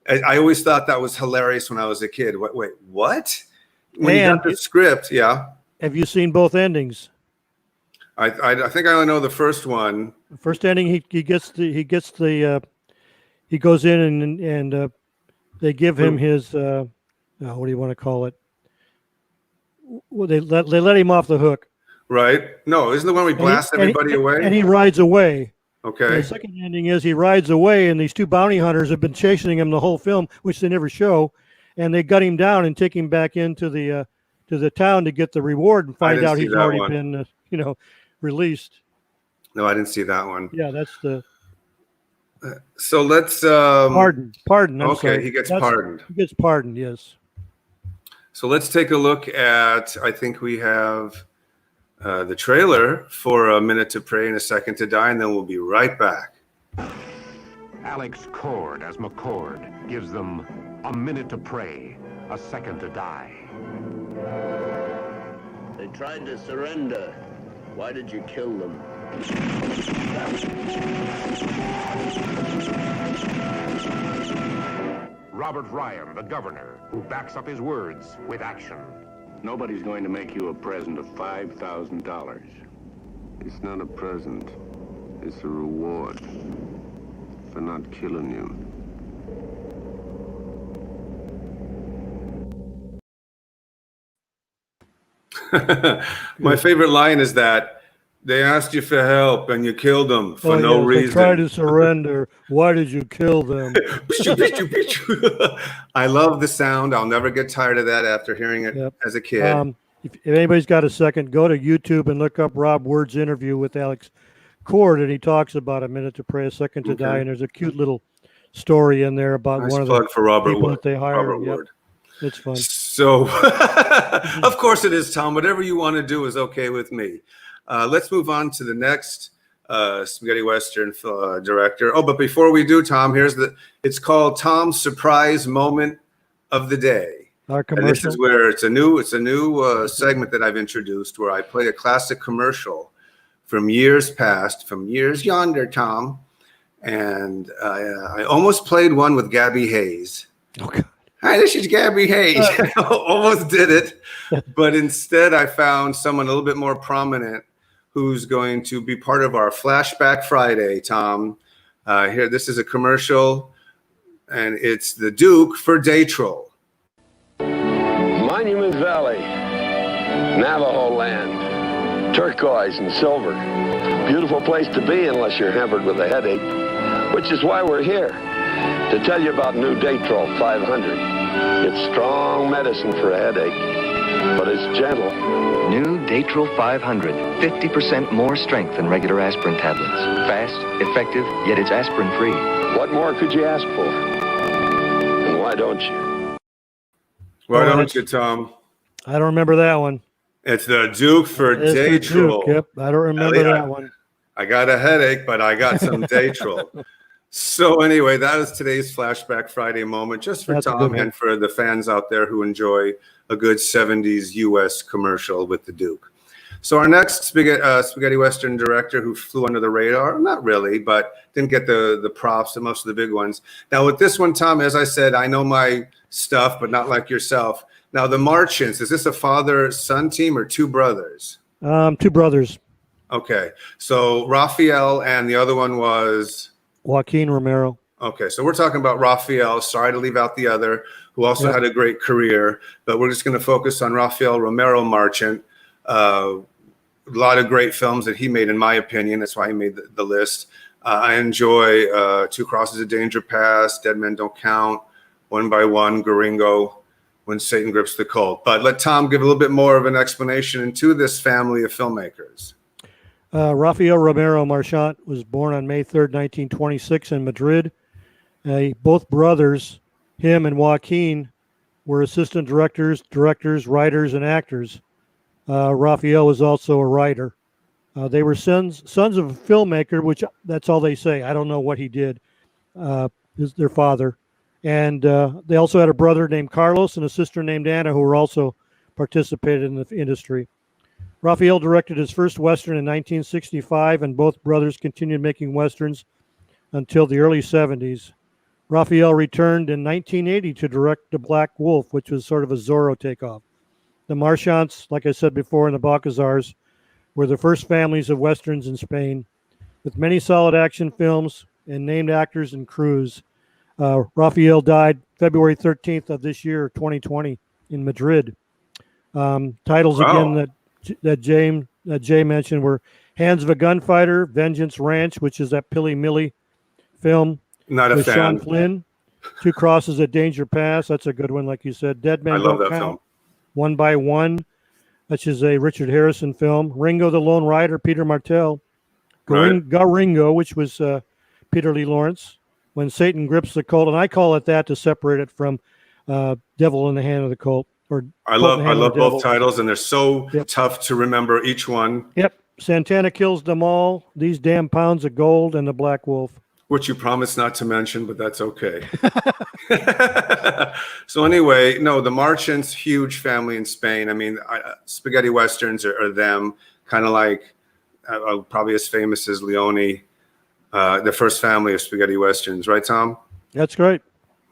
I always thought that was hilarious when I was a kid. Wait, what? When you got the script, yeah. Have you seen both endings? I think I only know the first one. The first ending, he goes in and they give him his what do you want to call it? Well, they let him off the hook. Right? No, isn't the one where he blasts everybody away? And he rides away. Okay. The second ending is he rides away, and these two bounty hunters have been chasing him the whole film, which they never show, and they gut him down and take him back into the town to get the reward and find out he's already been released. No, I didn't see that one. Yeah, that's the. So let's pardon. I'm sorry. He gets pardoned. He gets pardoned. Yes. So let's take a look at. I think we have the trailer for A Minute to Pray and a Second to Die, and then we'll be right back. Alex Cord as McCord gives them a minute to pray, a second to die. They tried to surrender. Why did you kill them? Robert Ryan, the governor, who backs up his words with action. Nobody's going to make you a present of $5,000. It's not a present. It's a reward for not killing you. My favorite line is that they asked you for help and you killed them for no reason. They tried to surrender. Why did you kill them? I love the sound. I'll never get tired of that after hearing it as a kid. If anybody's got a second, go to YouTube and look up Rob Word's interview with Alex Cord, and he talks about A Minute to Pray, a Second to Die, and there's a cute little story in there about one of the people that they hired. Yep. It's fun. So, of course it is, Tom. Whatever you want to do is okay with me. Let's move on to the next spaghetti western director. Oh, but before we do, Tom, it's called Tom's Surprise Moment of the Day. Our commercial. And this is where it's a new segment that I've introduced where I play a classic commercial from years past, from years yonder, Tom. And I almost played one with Gabby Hayes. Okay. Hi, this is Gabby Hayes. Almost did it, but instead I found someone a little bit more prominent who's going to be part of our Flashback Friday, Tom. Here, this is a commercial, and it's the Duke for Daytrol. Monument Valley, Navajo land, turquoise and silver. Beautiful place to be unless you're hampered with a headache, which is why we're here, to tell you about new Daytrol 500. It's strong medicine for a headache, but it's gentle. New Daytrol 500, 50% more strength than regular aspirin tablets. Fast, effective, yet it's aspirin-free. What more could you ask for? And why don't you? Why don't you, Tom? I don't remember that one. It's the Duke for Daytrol. Yep, I don't remember that one. I got a headache, but I got some Daytrol. So anyway, that is today's Flashback Friday moment, just for Tom and for the fans out there who enjoy a good 70s U.S. commercial with the Duke. So our next spaghetti western director who flew under the radar, not really, but didn't get the props and most of the big ones. Now with this one, Tom, as I said, I know my stuff, but not like yourself. Now the Marchents, is this a father-son team or two brothers? Two brothers. Okay, so Rafael and the other one was? Joaquin Romero. Okay, so we're talking about Rafael. Sorry to leave out the other, who also had a great career, but we're just going to focus on Rafael Romero Marchent. A lot of great films that he made, in my opinion. That's why he made the list. I enjoy Two Crosses of Danger Pass, Dead Men Don't Count, One by One, Gringo, When Satan Grips the Cult. But let Tom give a little bit more of an explanation into this family of filmmakers. Rafael Romero Marchent was born on May 3rd, 1926 in Madrid. Both brothers, him and Joaquin, were assistant directors, writers, and actors. Rafael was also a writer. They were sons of a filmmaker, which that's all they say. I don't know what he did, their father. And they also had a brother named Carlos and a sister named Anna who were also participated in the industry. Rafael directed his first Western in 1965, and both brothers continued making Westerns until the early 70s. Rafael returned in 1980 to direct The Black Wolf, which was sort of a Zorro takeoff. The Marchents, like I said before, and the Balcazars were the first families of Westerns in Spain, with many solid action films and named actors and crews. Rafael died February 13th of this year, 2020, in Madrid. Titles again that that Jay mentioned were Hands of a Gunfighter, Vengeance Ranch, which is that Pilly Millie film Not a with Sean fan. Flynn. Two Crosses at Danger Pass. That's a good one, like you said. Dead Men I love Don't that Count. film. One by One, which is a Richard Harrison film. Ringo the Lone Rider, Peter Martell. Right. Ringo, which was Peter Lee Lawrence. When Satan Grips the Colt, and I call it that to separate it from Devil in the Hand of the Colt. Or I Colt in the Hand love of the Devil. both titles, and they're so Yep. tough to remember each one. Yep. Santana Kills Them All, These Damn Pounds of Gold, and The Black Wolf. Which you promised not to mention, but that's okay. So anyway, no, the Marchents, huge family in Spain. I mean, spaghetti westerns are them, kind of like probably as famous as Leone, the first family of spaghetti westerns, right, Tom? That's great.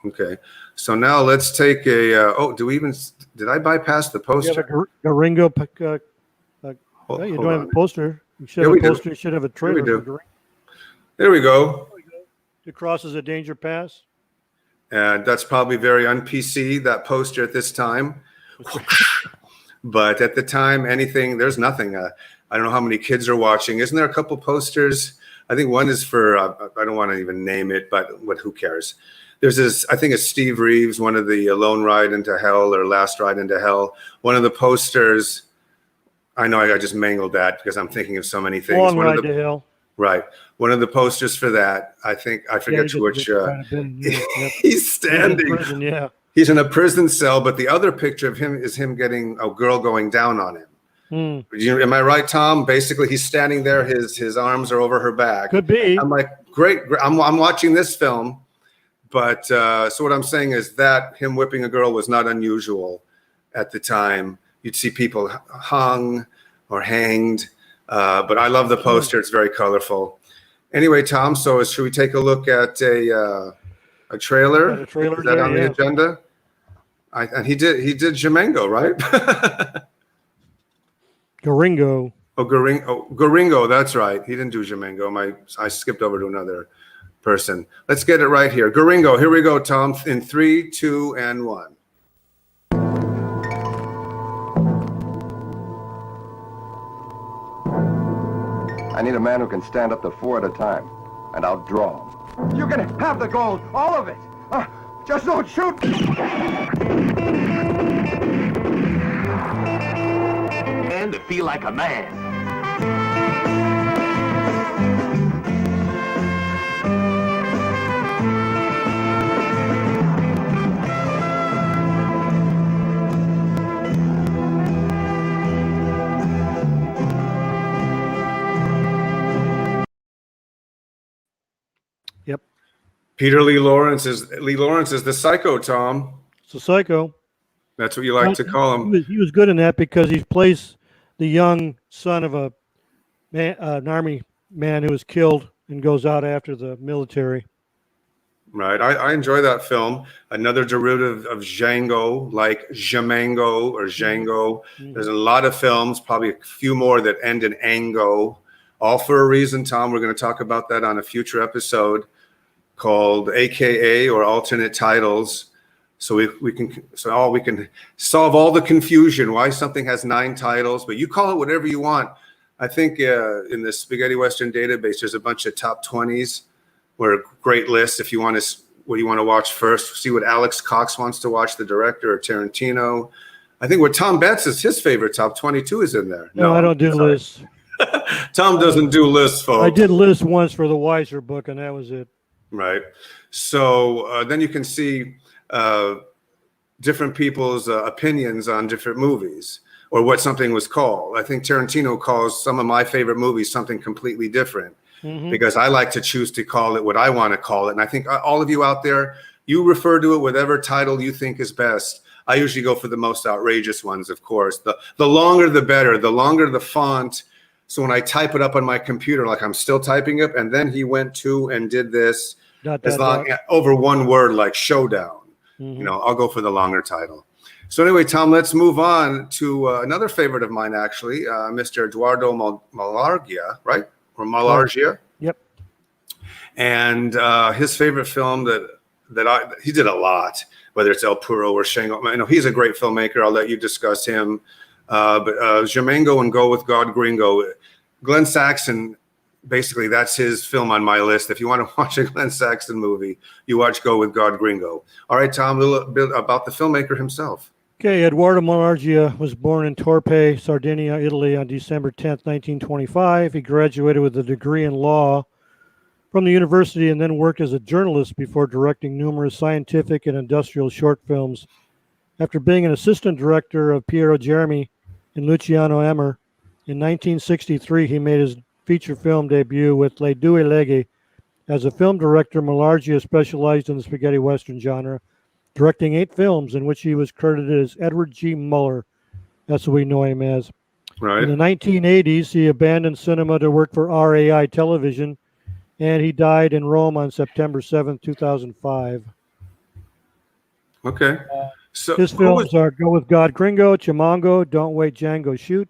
Okay, so now let's take a. Did I bypass the poster? Yeah, Ringo. You Hold don't have a on. poster. You should Yeah, have we a do. poster. You should have a trailer. we do. for Ringo. There we go. Two Crosses at Danger Pass. And that's probably very un-PC, that poster at this time. But at the time, there's nothing. I don't know how many kids are watching. Isn't there a couple posters? I think one is for, I don't want to even name it, but who cares? There's this, I think it's Steve Reeves, one of the Lone Ride into Hell or Last Ride into Hell. One of the posters, I know I just mangled that because I'm thinking of so many things. Long Ride to Hell. Right. One of the posters for that, I forget to which, he's standing. In prison, yeah. He's in a prison cell, but the other picture of him is him getting a girl going down on him. Am I right, Tom? Basically, he's standing there. His arms are over her back. Could be. I'm like, great. I'm watching this film. But so what I'm saying is that him whipping a girl was not unusual at the time. You'd see people hung or hanged. But I love the poster. It's very colorful. Anyway, Tom, so should we take a look at a trailer? Got a trailer Is that there, on the agenda? And he did Jamango, right? Garingo. Garingo, that's right. He didn't do Jamango. I skipped over to another person. Let's get it right here. Garingo, here we go, Tom, in 3, 2, and 1. I need a man who can stand up to 4 at a time, and I'll draw him. You can have the gold, all of it. Just don't shoot. And to feel like a man. Yep. Lee Lawrence is the psycho, Tom. It's a psycho. That's what you like to call him. He was good in that because he plays the young son of an army man who was killed and goes out after the military. Right. I enjoy that film. Another derivative of Django, like Jamango or Django. There's a lot of films, probably a few more that end in ango, all for a reason, Tom. We're going to talk about that on a future episode called AKA or alternate titles. So we can solve all the confusion, why something has 9 titles, but you call it whatever you want. I think in the Spaghetti Western database, there's a bunch of top 20s where a great list. If you want to, what do you want to watch first? See what Alex Cox wants to watch, the director, or Tarantino. I think what Tom Betts is his favorite top 22 is in there. No, I don't do lists. Tom doesn't do lists, folks. I did lists once for the Weiser book, and that was it. Right. So then you can see different people's opinions on different movies or what something was called. I think Tarantino calls some of my favorite movies something completely different because I like to choose to call it what I want to call it. And I think all of you out there, you refer to it whatever title you think is best. I usually go for the most outrageous ones, of course. The longer, the better. The longer the font. So when I type it up on my computer, like I'm still typing it, and then he went to and did this, over one word, like showdown. I'll go for the longer title. So anyway, Tom, let's move on to another favorite of mine, actually, Mr. Eduardo Mulargia, right? Or Mulargia. Yep. And his favorite film that he did a lot, whether it's El Puro or Shango. I know he's a great filmmaker. I'll let you discuss him. But Jamingo and Go With God Gringo, Glenn Saxon, basically that's his film on my list. If you want to watch a Glenn Saxon movie, you watch Go With God Gringo. All right, Tom, a little bit about the filmmaker himself. Okay, Eduardo Mulargia was born in Torpe, Sardinia, Italy on December 10th, 1925. He graduated with a degree in law from the university and then worked as a journalist before directing numerous scientific and industrial short films. After being an assistant director of Piero Germi and Luciano Emmer, in 1963 he made his feature film debut with Le Due Leghe. As a film director, Mulargia specialized in the spaghetti western genre, directing 8 films in which he was credited as Edward G. Muller. That's what we know him as. Right. In the 1980s, he abandoned cinema to work for RAI Television, and he died in Rome on September 7th, 2005. Okay. So his films are Go With God Gringo, Chimango, Don't Wait Django Shoot,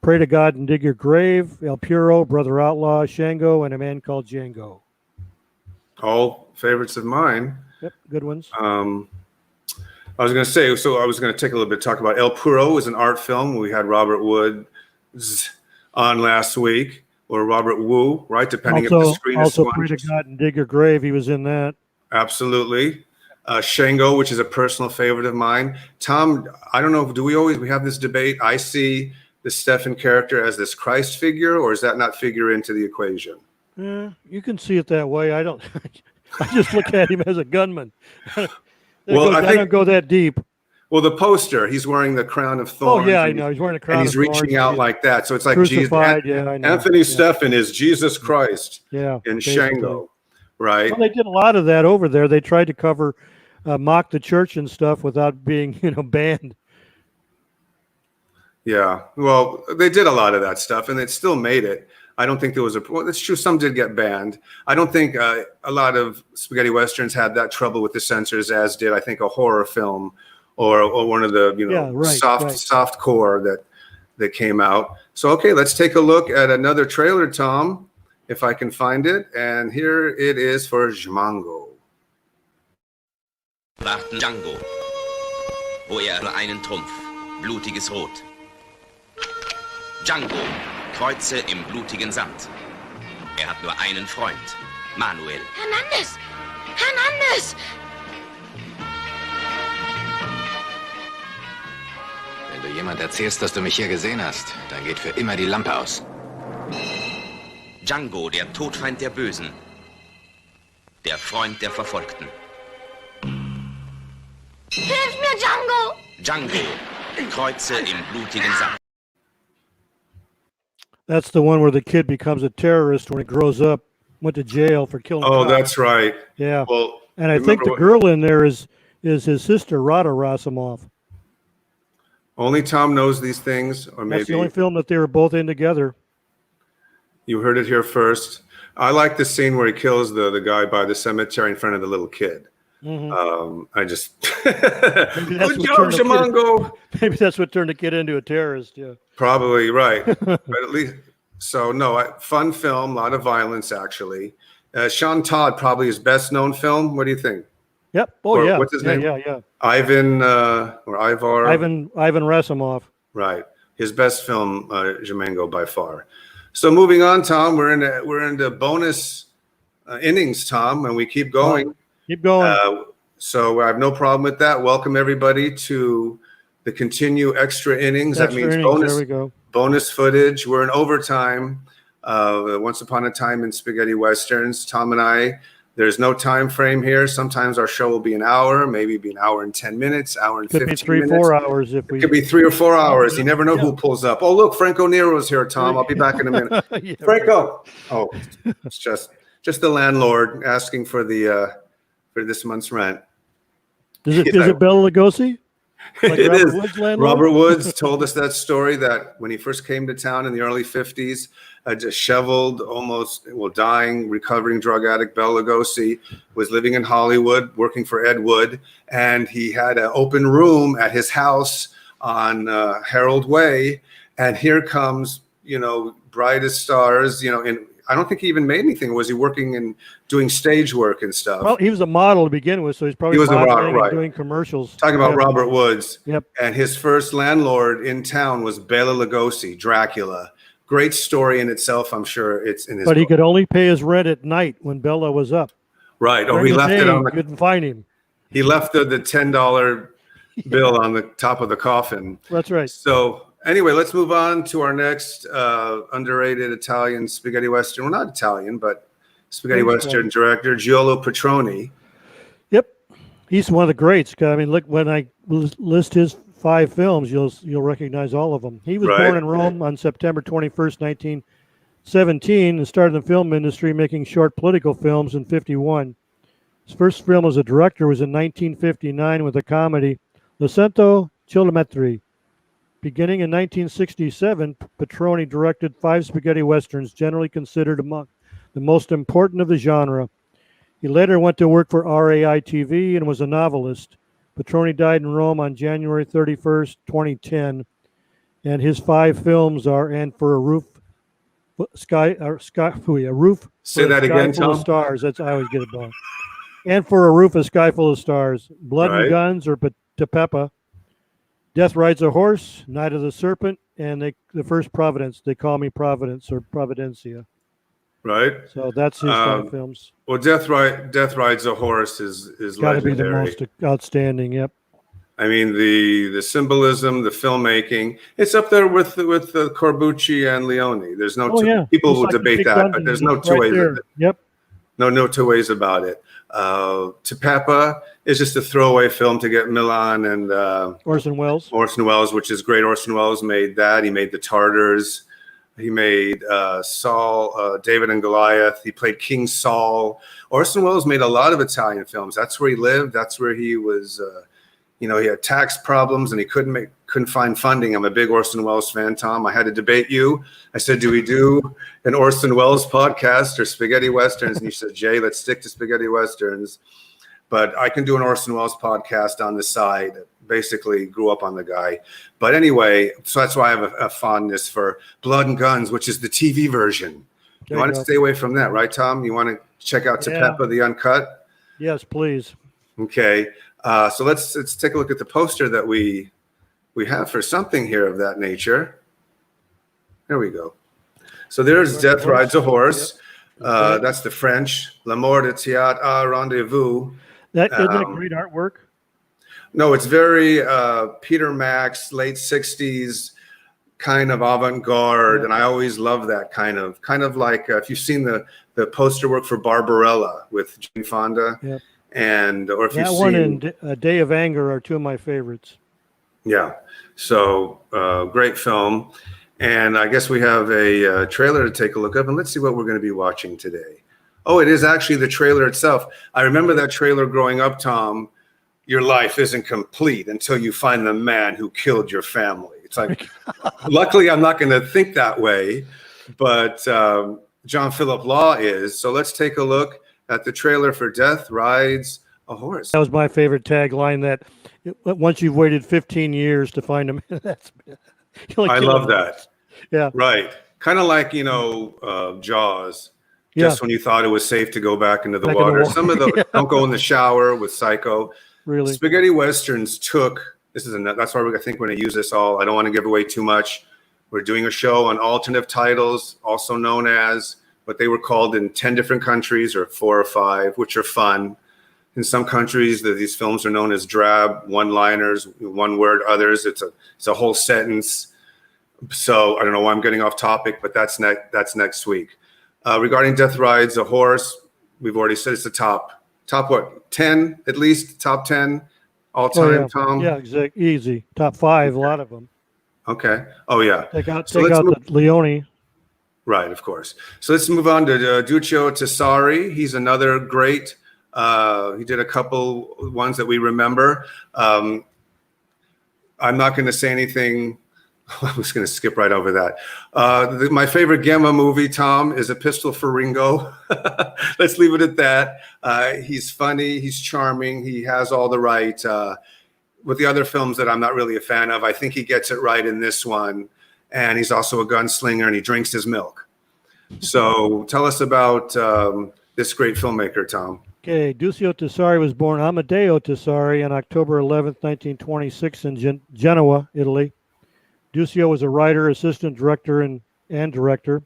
Pray to God and Dig Your Grave, El Puro, Brother Outlaw, Shango, and A Man Called Django. All favorites of mine. Yep, good ones. I was going to say, so I was going to take a little bit to talk about El Puro is an art film. We had Robert Wood on last week, or Robert Wu, right? Depending also, if the screen is also Pray to God and Dig Your Grave. He was in that. Absolutely. Shango, which is a personal favorite of mine. Tom, I don't know, we have this debate? I see the Stefan character as this Christ figure, or does that not figure into the equation? Yeah, you can see it that way. I don't. I just look at him as a gunman. Well, I don't go that deep. Well, the poster, he's wearing the crown of thorns. Oh yeah, I know. He's wearing a crown. And he's reaching out like that. So it's like crucified. Jesus. Yeah, I know. Anthony Stefan is Jesus Christ. Yeah, in basically. Shango, right? Well, they did a lot of that over there. They tried to cover, mock the church and stuff without being, banned. Yeah, well, they did a lot of that stuff, and it still made it. I don't think there was well, that's true. Some did get banned. I don't think a lot of spaghetti westerns had that trouble with the censors as did, I think, a horror film or one of the soft core that came out. So okay, let's take a look at another trailer, Tom, if I can find it. And here it is for Django. Warten Django, wo nur einen Trumpf, blutiges Rot. Django, Kreuze im blutigen Sand. Hat nur einen Freund, Manuel. Hernandez! Hernandez! Wenn du jemand erzählst, dass du mich hier gesehen hast, dann geht für immer die Lampe aus. Django, der Todfeind der Bösen. Der Freund der Verfolgten. Hilf mir, Django! Django, Kreuze im blutigen Sand. That's the one where the kid becomes a terrorist when he grows up, went to jail for killing. Oh, cops. That's right. Yeah. Well, and I think the girl in there is his sister, Rada Rasimov. Only Tom knows these things, or maybe that's the only film that they were both in together. You heard it here first. I like the scene where he kills the guy by the cemetery in front of the little kid. Mm-hmm. I just good job, Shamango. Maybe that's what turned the kid into a terrorist. Yeah, probably right. But at least, so no, fun film, a lot of violence actually. Sean Todd, probably his best known film. What do you think? Yep. Oh yeah. What's his name? Yeah. Ivan or Ivar. Ivan Rasimov. Right. His best film, Jamango by far. So moving on, Tom, we're in the bonus innings, Tom, and we keep going. Keep going. So I have no problem with that. Welcome everybody to the continue extra innings. That means bonus. There we go. Bonus footage. We're in overtime. Once upon a time in spaghetti westerns, Tom and I. There's no time frame here. Sometimes our show will be an hour, maybe be an hour and 10 minutes, hour and 15 minutes. Could be 3-4 hours if we. It could be 3 or 4 hours. You never know who pulls up. Oh, look, Franco Nero's here, Tom. I'll be back in a minute. Yeah, Franco. Oh, it's just the landlord asking for the for this month's rent. Is it Bela Lugosi? Like it Robert is. Woods landlord? Robert Woods told us that story that when he first came to town in the early 50s, a disheveled, almost dying, recovering drug addict Bela Lugosi was living in Hollywood, working for Ed Wood, and he had an open room at his house on Harold Way, and here comes, bright as stars, I don't think he even made anything. Was he working and doing stage work and stuff? Well, he was a model to begin with, so he's probably modeling and doing commercials. Talking about Robert Woods. Yep. And his first landlord in town was Bela Lugosi, Dracula. Great story in itself, I'm sure it's in his But he book. could only pay his rent at night when Bela was up. Right. Or During he the left day, it on the... couldn't find him. He left the $10 bill on the top of the coffin. That's right. So anyway, let's move on to our next underrated Italian spaghetti western. Well, not Italian, but spaghetti western director, Giulio Petroni. Yep. He's one of the greats. I mean, look, when I list his 5 films, you'll recognize all of them. He was born in Rome on September 21st, 1917, and started in the film industry making short political films in 51. His first film as a director was in 1959 with the comedy Le Cento Chilometri. Beginning in 1967, Petroni directed 5 spaghetti westerns, generally considered among the most important of the genre. He later went to work for RAI-TV and was a novelist. Petroni died in Rome on January 31st, 2010, and his 5 films are "And for a Roof," a roof. Say that again, Full of Tom. Stars. That's I always get it wrong. "And for a Roof, a Sky Full of Stars," "Blood and Guns" or "Tepepa," "Death Rides a Horse," "Night of the Serpent," and the first Providence. They call me Providence or Providencia. Right. So that's his 5 films. Well, Death Rides a Horse is Got to be the legendary. most outstanding. Yep. I mean, the symbolism, the filmmaking, it's up there with the Corbucci and Leone. There's no people Just will like the debate Big that, Dungeon, but there's no right two ways. there. Yep. No two ways about it. Tepepa is just a throwaway film to get Milan and Orson Welles. Which is great. Orson Welles made that. He made The Tartars. He made Saul, David and Goliath. He played King Saul. Orson Welles made a lot of Italian films. That's where he lived. That's where he was. He had tax problems and he couldn't find funding. I'm a big Orson Welles fan, Tom. I had to debate you. I said, do we do an Orson Welles podcast or spaghetti westerns? And you said, Jay, let's stick to spaghetti westerns. But I can do an Orson Welles podcast on the side. Basically grew up on the guy. But anyway, so that's why I have a fondness for Blood and Guns, which is the TV version. You want to stay away from that, right, Tom? You want to check out Tepepa, the uncut? Yes, please. Okay. So let's take a look at the poster that we have for something here of that nature. There we go. So there's Death Rides a Horse. Yep. That's the French. La Mort de Théâtre à Rendezvous. Isn't that great artwork? No, it's very Peter Max, late 60s kind of avant-garde. And I always love that kind of like if you've seen the poster work for Barbarella with Jane Fonda. Yep. Or if that you've one seen and Day of Anger are 2 of my favorites. Yeah. So great film. And I guess we have a trailer to take a look at. And let's see what we're going to be watching today. Oh, it is actually the trailer itself. I remember that trailer growing up, Tom. Your life isn't complete until you find the man who killed your family. It's like, luckily, I'm not going to think that way. But John Philip Law is. So let's take a look at the trailer for Death Rides a Horse. That was my favorite tagline, that once you've waited 15 years to find him. I love that. Yeah. Right. Kind of like, Jaws. Just when you thought it was safe to go back into the water. Some of the Don't Go in the Shower with Psycho. Really? Spaghetti Westerns that's why I think we're going to use this all. I don't want to give away too much. We're doing a show on alternative titles, also known as what they were called in 10 different countries, or 4 or 5, which are fun. In some countries, these films are known as drab one-liners, one word. Others, it's a whole sentence. So I don't know why I'm getting off topic, but that's next week. Regarding Death Rides a Horse, we've already said it's the top what, 10 at least, top 10 all time, Tom? Yeah, exactly. Easy. Top 5, a lot of them. Okay. Oh yeah. Take out the Leone. Right, of course. So let's move on to Duccio Tessari. He's another great. He did a couple ones that we remember. I'm not going to say anything. I was going to skip right over that. My favorite Gemma movie, Tom, is A Pistol for Ringo. Let's leave it at that. He's funny. He's charming. He has all the right. With the other films that I'm not really a fan of, I think he gets it right in this one. And he's also a gunslinger, and he drinks his milk. So tell us about this great filmmaker, Tom. Okay, Duccio Tessari was born Amedeo Tessari on October 11th, 1926 in Genoa, Italy. Duccio was a writer, assistant director, and director.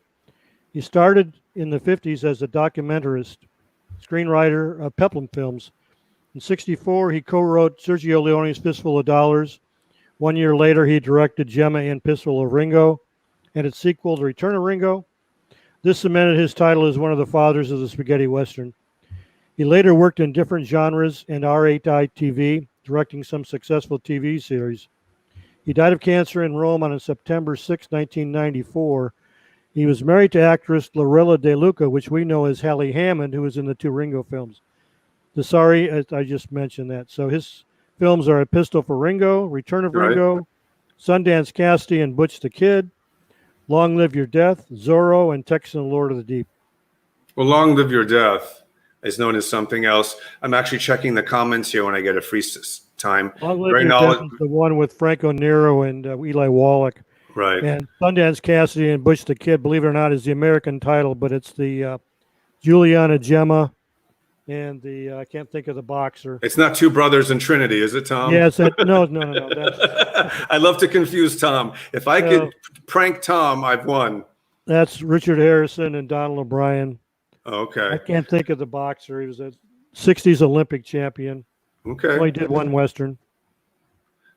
He started in the 50s as a documentarist, screenwriter of peplum films. In 1964, he co-wrote Sergio Leone's Fistful of Dollars. 1 year later, he directed Gemma and Pistol of Ringo and its sequel, The Return of Ringo. This cemented his title as one of the fathers of the spaghetti western. He later worked in different genres and R8I TV, directing some successful TV series. He died of cancer in Rome on September 6, 1994. He was married to actress Lorella De Luca, which we know as Hallie Hammond, who was in the 2 Ringo films. Tessari, I just mentioned that. So his films are A Pistol for Ringo, Return of Ringo, Sundance Cassidy and Butch the Kid, Long Live Your Death, Zorro, and Texan Lord of the Deep. Well, Long Live Your Death is known as something else. I'm actually checking the comments here when I get a free time. Long Live Your Death is the one with Franco Nero and Eli Wallach. Right. And Sundance Cassidy and Butch the Kid, believe it or not, is the American title, but it's the Juliana Gemma and the, I can't think of the boxer. It's not Two Brothers in Trinity, is it, Tom? Yes, no. That's, I love to confuse Tom. If I could prank Tom, I've won. That's Richard Harrison and Donald O'Brien. Okay. I can't think of the boxer. He was a 60s Olympic champion. Okay. Only did one Western.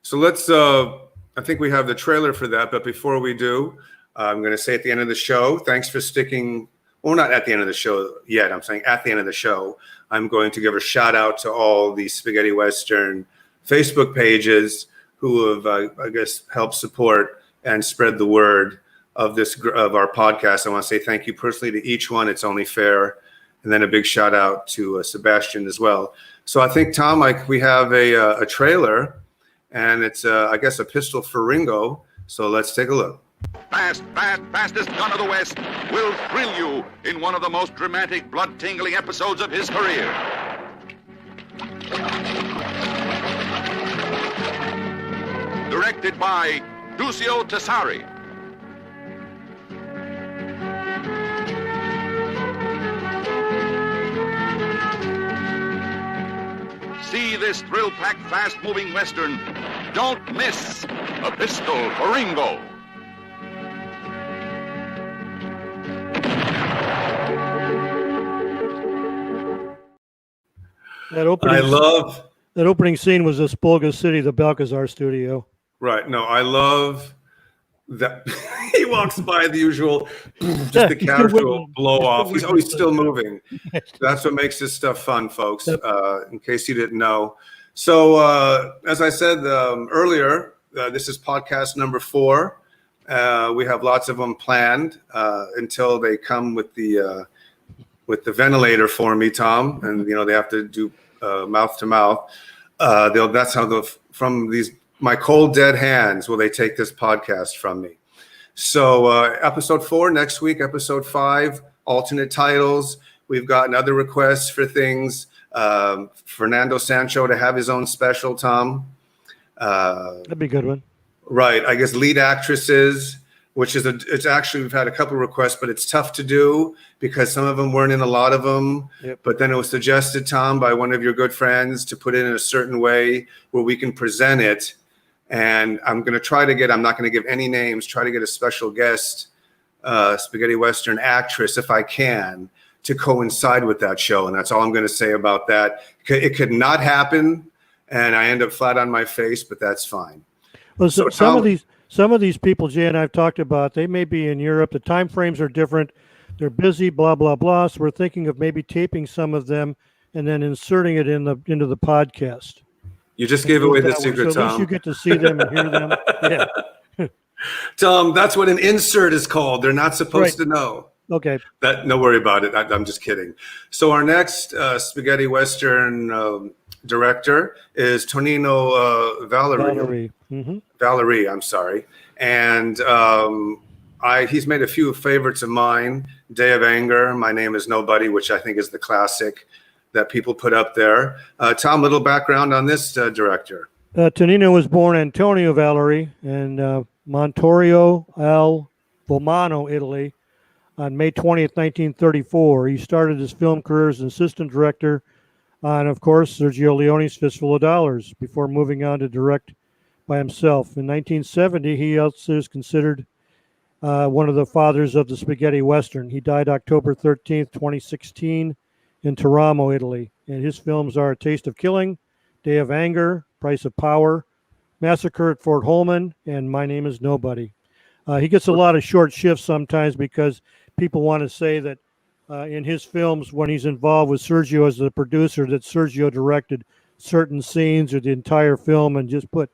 So let's, I think we have the trailer for that. But before we do, I'm going to say at the end of the show, thanks for sticking. Well, not at the end of the show yet. I'm saying at the end of the show, I'm going to give a shout out to all the Spaghetti Western Facebook pages who have, I guess, helped support and spread the word of our podcast. I want to say thank you personally to each one. It's only fair. And then a big shout out to Sebastian as well. So I think, Tom, we have a trailer, and it's, I guess, A Pistol for Ringo. So let's take a look. Fastest gun of the West will thrill you in one of the most dramatic, blood-tingling episodes of his career. Directed by Duccio Tessari. See this thrill-packed, fast-moving Western. Don't miss A Pistol for Ringo. That opening scene was Espolga City, the Balcazar studio. Right. No, I love that. He walks by the usual, just the casual blow off. He's always still moving. That's what makes this stuff fun, folks, in case you didn't know. So, as I said earlier, this is podcast number 4. We have lots of them planned until they come with the ventilator for me, Tom, and they have to do mouth to mouth. That's how from my cold dead hands will they take this podcast from me. So episode 4 next week, episode 5, alternate titles. We've gotten other requests for things. Fernando Sancho to have his own special, Tom. That'd be a good one. Right. I guess lead actresses, which is it's actually, we've had a couple requests, but it's tough to do because some of them weren't in a lot of them. Yep. But then it was suggested, Tom, by one of your good friends to put it in a certain way where we can present it. And I'm going to try to I'm not going to give any names, try to get a special guest, spaghetti Western actress, if I can, to coincide with that show. And that's all I'm going to say about that. It could not happen, and I end up flat on my face, but that's fine. Well, so some of these people Jay and I've talked about, they may be in Europe. The time frames are different. They're busy, blah, blah, blah. So we're thinking of maybe taping some of them and then inserting it into the podcast. You just gave away the secret, so at least Tom. you get to see them and hear them. Yeah. Tom, that's what an insert is called. They're not supposed to know. Okay. No worry about it. I'm just kidding. So our next spaghetti Western director is Tonino Valerii. Mm-hmm. Valerii, I'm sorry. And he's made a few favorites of mine. Day of Anger, My Name is Nobody, which I think is the classic that people put up there. Tom, little background on this director. Tonino was born Antonio Valerii in Montorio al Vomano, Italy, on May 20th, 1934. He started his film career as an assistant director on, of course, Sergio Leone's Fistful of Dollars before moving on to direct by himself. In 1970, he also is considered one of the fathers of the spaghetti western. He died October 13th, 2016 in Teramo, Italy. And his films are A Taste of Killing, Day of Anger, Price of Power, Massacre at Fort Holman, and My Name is Nobody. He gets a lot of short shifts sometimes because people want to say that in his films, when he's involved with Sergio as the producer, that Sergio directed certain scenes or the entire film and just put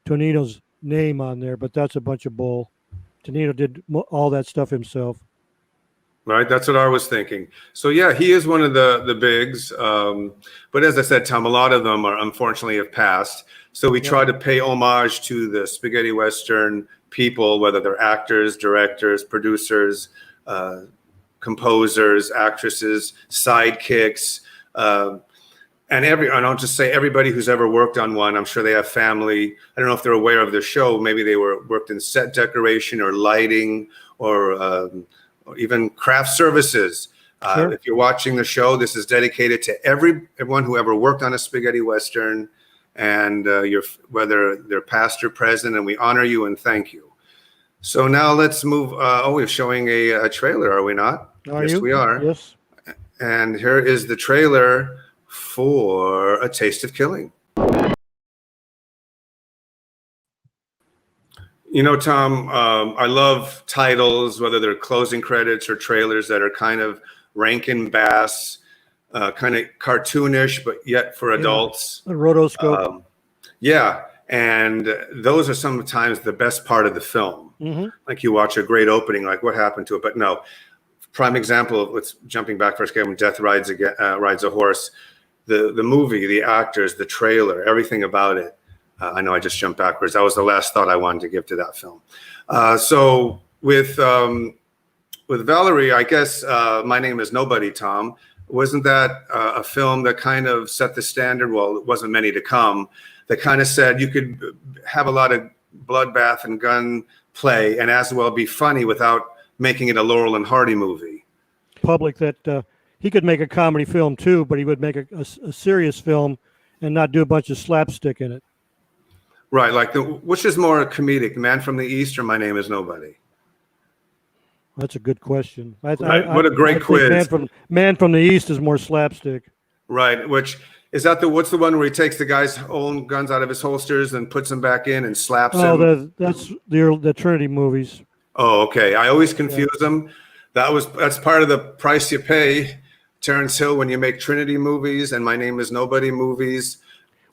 Tonino's name on there. But that's a bunch of bull. Tonino did all that stuff himself. Right, that's what I was thinking. So yeah, he is one of the bigs. But as I said, Tom, a lot of them are unfortunately have passed. So we try to pay homage to the spaghetti western people, whether they're actors, directors, producers, composers, actresses, sidekicks, and I'll just say everybody who's ever worked on one. I'm sure they have family. I don't know if they're aware of the show. Maybe they worked in set decoration or lighting or even craft services. Sure. If you're watching the show, this is dedicated to everyone who ever worked on a spaghetti western, and whether they're past or present, and we honor you and thank you. So now let's move. We're showing a trailer, are we not? Yes, we are. Yes. And here is the trailer for A Taste of Killing. You know, Tom, I love titles, whether they're closing credits or trailers that are kind of Rankin Bass, kind of cartoonish, but yet for adults. A rotoscope. Yeah, and those are sometimes the best part of the film. Mm-hmm. Like you watch a great opening, like what happened to it? But no, prime example of what's jumping back for a second when Death Rides a Horse. The movie, the actors, the trailer, everything about it. I know I just jumped backwards. That was the last thought I wanted to give to that film. So with Valerie, I guess My Name is Nobody, Tom. Wasn't that a film that kind of set the standard? Well, it wasn't many to come. That kind of said you could have a lot of bloodbath and gun play and as well be funny without making it a Laurel and Hardy movie. Public that he could make a comedy film too, but he would make a serious film and not do a bunch of slapstick in it. Right, like which is more comedic, Man from the East or My Name is Nobody? That's a good question. What a great quiz. Man from the East is more slapstick. Right, which is that what's the one where he takes the guy's own guns out of his holsters and puts them back in and slaps him? Oh, that's the Trinity movies. Oh, okay. I always confuse them. That's part of the price you pay, Terrence Hill, when you make Trinity movies and My Name is Nobody movies.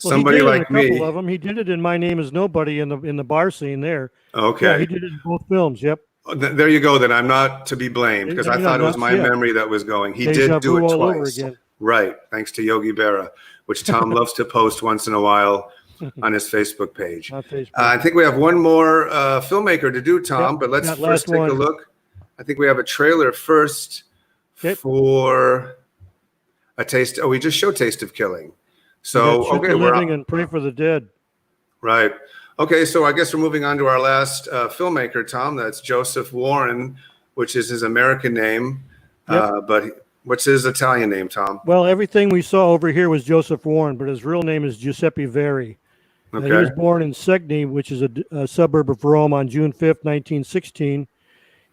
Well, Somebody he did like in a couple me. of them. He did it in My Name is Nobody in the bar scene there. Okay. Yeah, he did it in both films. Yep. There you go. Then I'm not to be blamed because I thought it was my memory that was going. He did do it twice. Right. Thanks to Yogi Berra, which Tom loves to post once in a while on his Facebook page. I think we have one more filmmaker to do, Tom, but let's first take a look. I think we have a trailer first for A Taste. Oh, we just showed Taste of Killing. So, okay, we're living and Pray for the Dead. Right. Okay, so I guess we're moving on to our last filmmaker, Tom. That's Joseph Warren, which is his American name. But what's his Italian name, Tom? Well, everything we saw over here was Joseph Warren, but his real name is Giuseppe Verri. Okay. He was born in Segni, which is a suburb of Rome, on June 5th, 1916.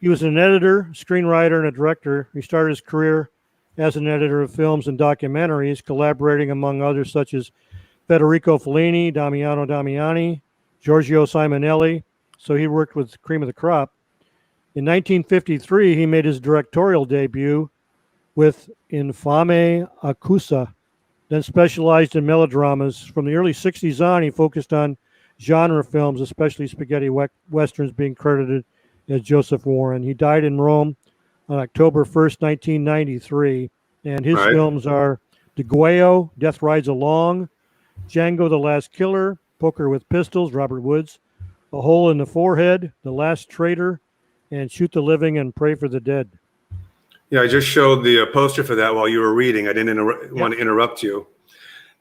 He was an editor, screenwriter, and a director. He started his career as an editor of films and documentaries, collaborating among others such as Federico Fellini, Damiano Damiani, Giorgio Simonelli. So he worked with cream of the crop. In 1953, he made his directorial debut with Infame Accusa, then specialized in melodramas. From the early 60s on, he focused on genre films, especially spaghetti westerns, being credited as Joseph Warren. He died in Rome on October 1st, 1993, and his films are De Guayo, Death Rides Along, Django the Last Killer, Poker with Pistols, Robert Woods, A Hole in the Forehead, The Last Traitor, and Shoot the Living and Pray for the Dead. Yeah, I just showed the poster for that while you were reading. I didn't want to interrupt you.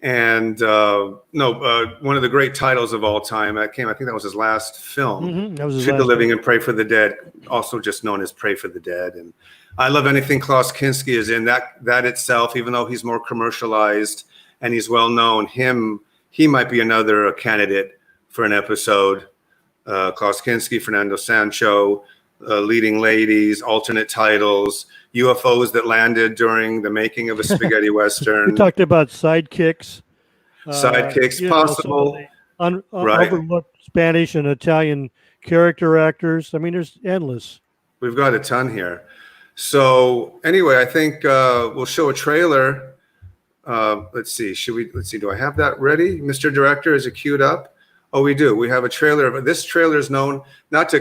And one of the great titles of all time that came. I think that was his last film. That was his Shoot the last Living film. and Pray for the Dead, also just known as Pray for the Dead. And I love anything Klaus Kinski is in. That itself, even though he's more commercialized and he's well known, he might be another candidate for an episode. Klaus Kinski, Fernando Sancho, leading ladies, alternate titles, UFOs that landed during the making of a spaghetti western. We talked about sidekicks. Possible. Right. Overlooked Spanish and Italian character actors. I mean, there's endless. We've got a ton here. So anyway, I think we'll show a trailer. Let's see. Do I have that ready? Mr. Director, is it queued up? Oh, we do. We have a trailer. This trailer is known not to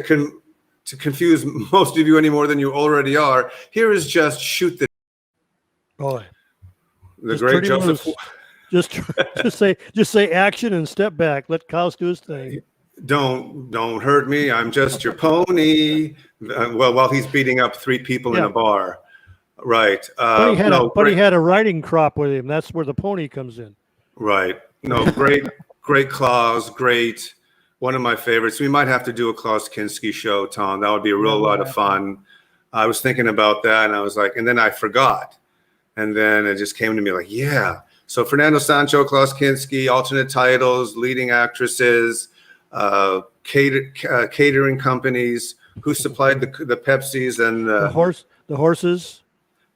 confuse most of you any more than you already are. Here is just Shoot the Boy. The great Joseph. Just say action and step back. Let Klaus do his thing. Don't hurt me. I'm just your pony. While he's beating up 3 people in a bar. Right. But he had a riding crop with him. That's where the pony comes in. Right. No, great Klaus. Great. One of my favorites. We might have to do a Klaus Kinski show, Tom. That would be a real lot of fun. I was thinking about that, and I was like, and then I forgot. And then it just came to me like, yeah. So Fernando Sancho, Klaus Kinski, alternate titles, leading actresses, catering companies, who supplied the Pepsis and the horses.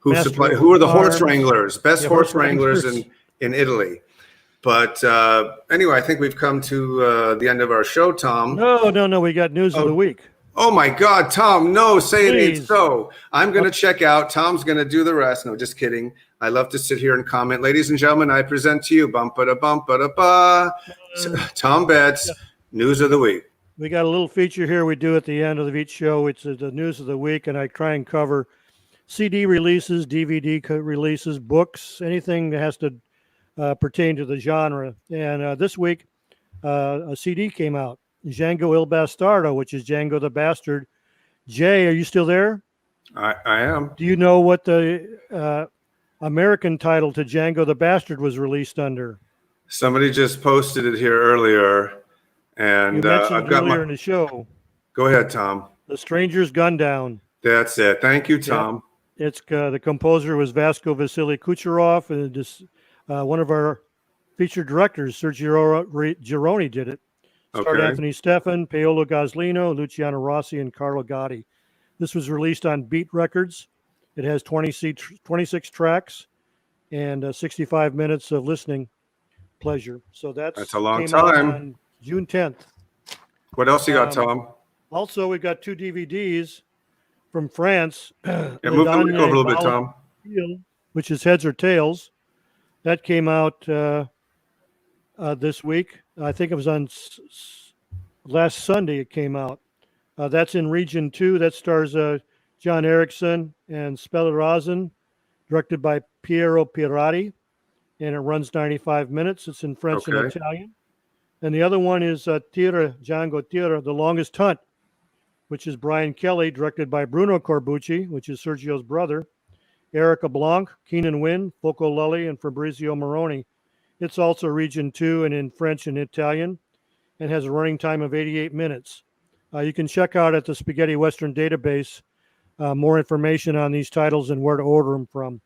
Who are the horse wranglers? Best horse wranglers in Italy. But anyway, I think we've come to the end of our show, Tom. No. We got news of the week. Oh, my God, Tom, no, say it ain't so. I'm going to check out. Tom's going to do the rest. No, just kidding. I love to sit here and comment. Ladies and gentlemen, I present to you Tom Betts, News of the Week. We got a little feature here we do at the end of each show. It's the News of the Week, and I try and cover CD releases, DVD releases, books, anything that has to pertain to the genre. And this week, a CD came out, Django Il Bastardo, which is Django the Bastard. Jay, are you still there? I am. Do you know what the American title to Django the Bastard was released under? Somebody just posted it here earlier. And you mentioned earlier in the show. Go ahead, Tom. The Stranger's Gun Down. That's it. Thank you, Tom. Yeah. It's the composer was Vasco Vasily Kucherov, and just one of our featured directors, Sergio Garrone, did it. Starred Anthony Stefan, Paolo Gaslino, Luciano Rossi, and Carlo Gotti. This was released on Beat Records. It has 26 tracks and 65 minutes of listening pleasure. So that's a long time. On June 10th. What else you got, Tom? Also, we've got 2 DVDs from France. Move the mic over a little bit, Tom. Which is Heads or Tails. That came out this week. I think it was on last Sunday it came out. That's in Region 2. That stars John Erickson and Spellerazzen, directed by Piero Pirati, and it runs 95 minutes. It's in French and Italian. And the other one is Django Tira, The Longest Hunt, which is Brian Kelly, directed by Bruno Corbucci, which is Sergio's brother, Erica Blanc, Keenan Wynn, Foco Lully, and Fabrizio Moroni. It's also Region 2 and in French and Italian, and has a running time of 88 minutes. You can check out at the Spaghetti Western database more information on these titles and where to order them from.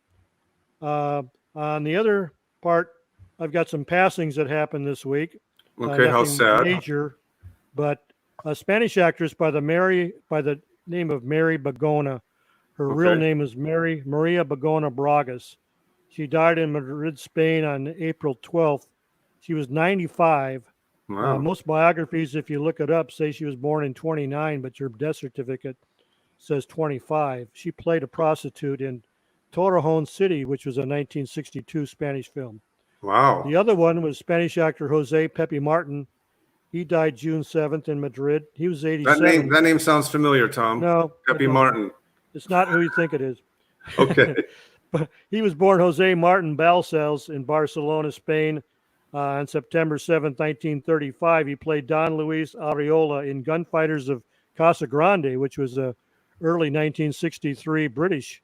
On the other part, I've got some passings that happened this week. Okay, how sad. Major, but a Spanish actress by the name of Mary Bagona. Her real name is Maria Bagona Bragas. She died in Madrid, Spain on April 12th. She was 95. Wow. Most biographies, if you look it up, say she was born in 29, but your death certificate says 25. She played a prostitute in Torrejon City, which was a 1962 Spanish film. Wow. The other one was Spanish actor Jose Pepe Martin. He died June 7th in Madrid. He was 87. That name sounds familiar, Tom. No. Pepe Martin. It's not who you think it is. Okay. But he was born Jose Martin Balcells in Barcelona, Spain, on September 7th, 1935. He played Don Luis Arriola in Gunfighters of Casa Grande, which was a early 1963 British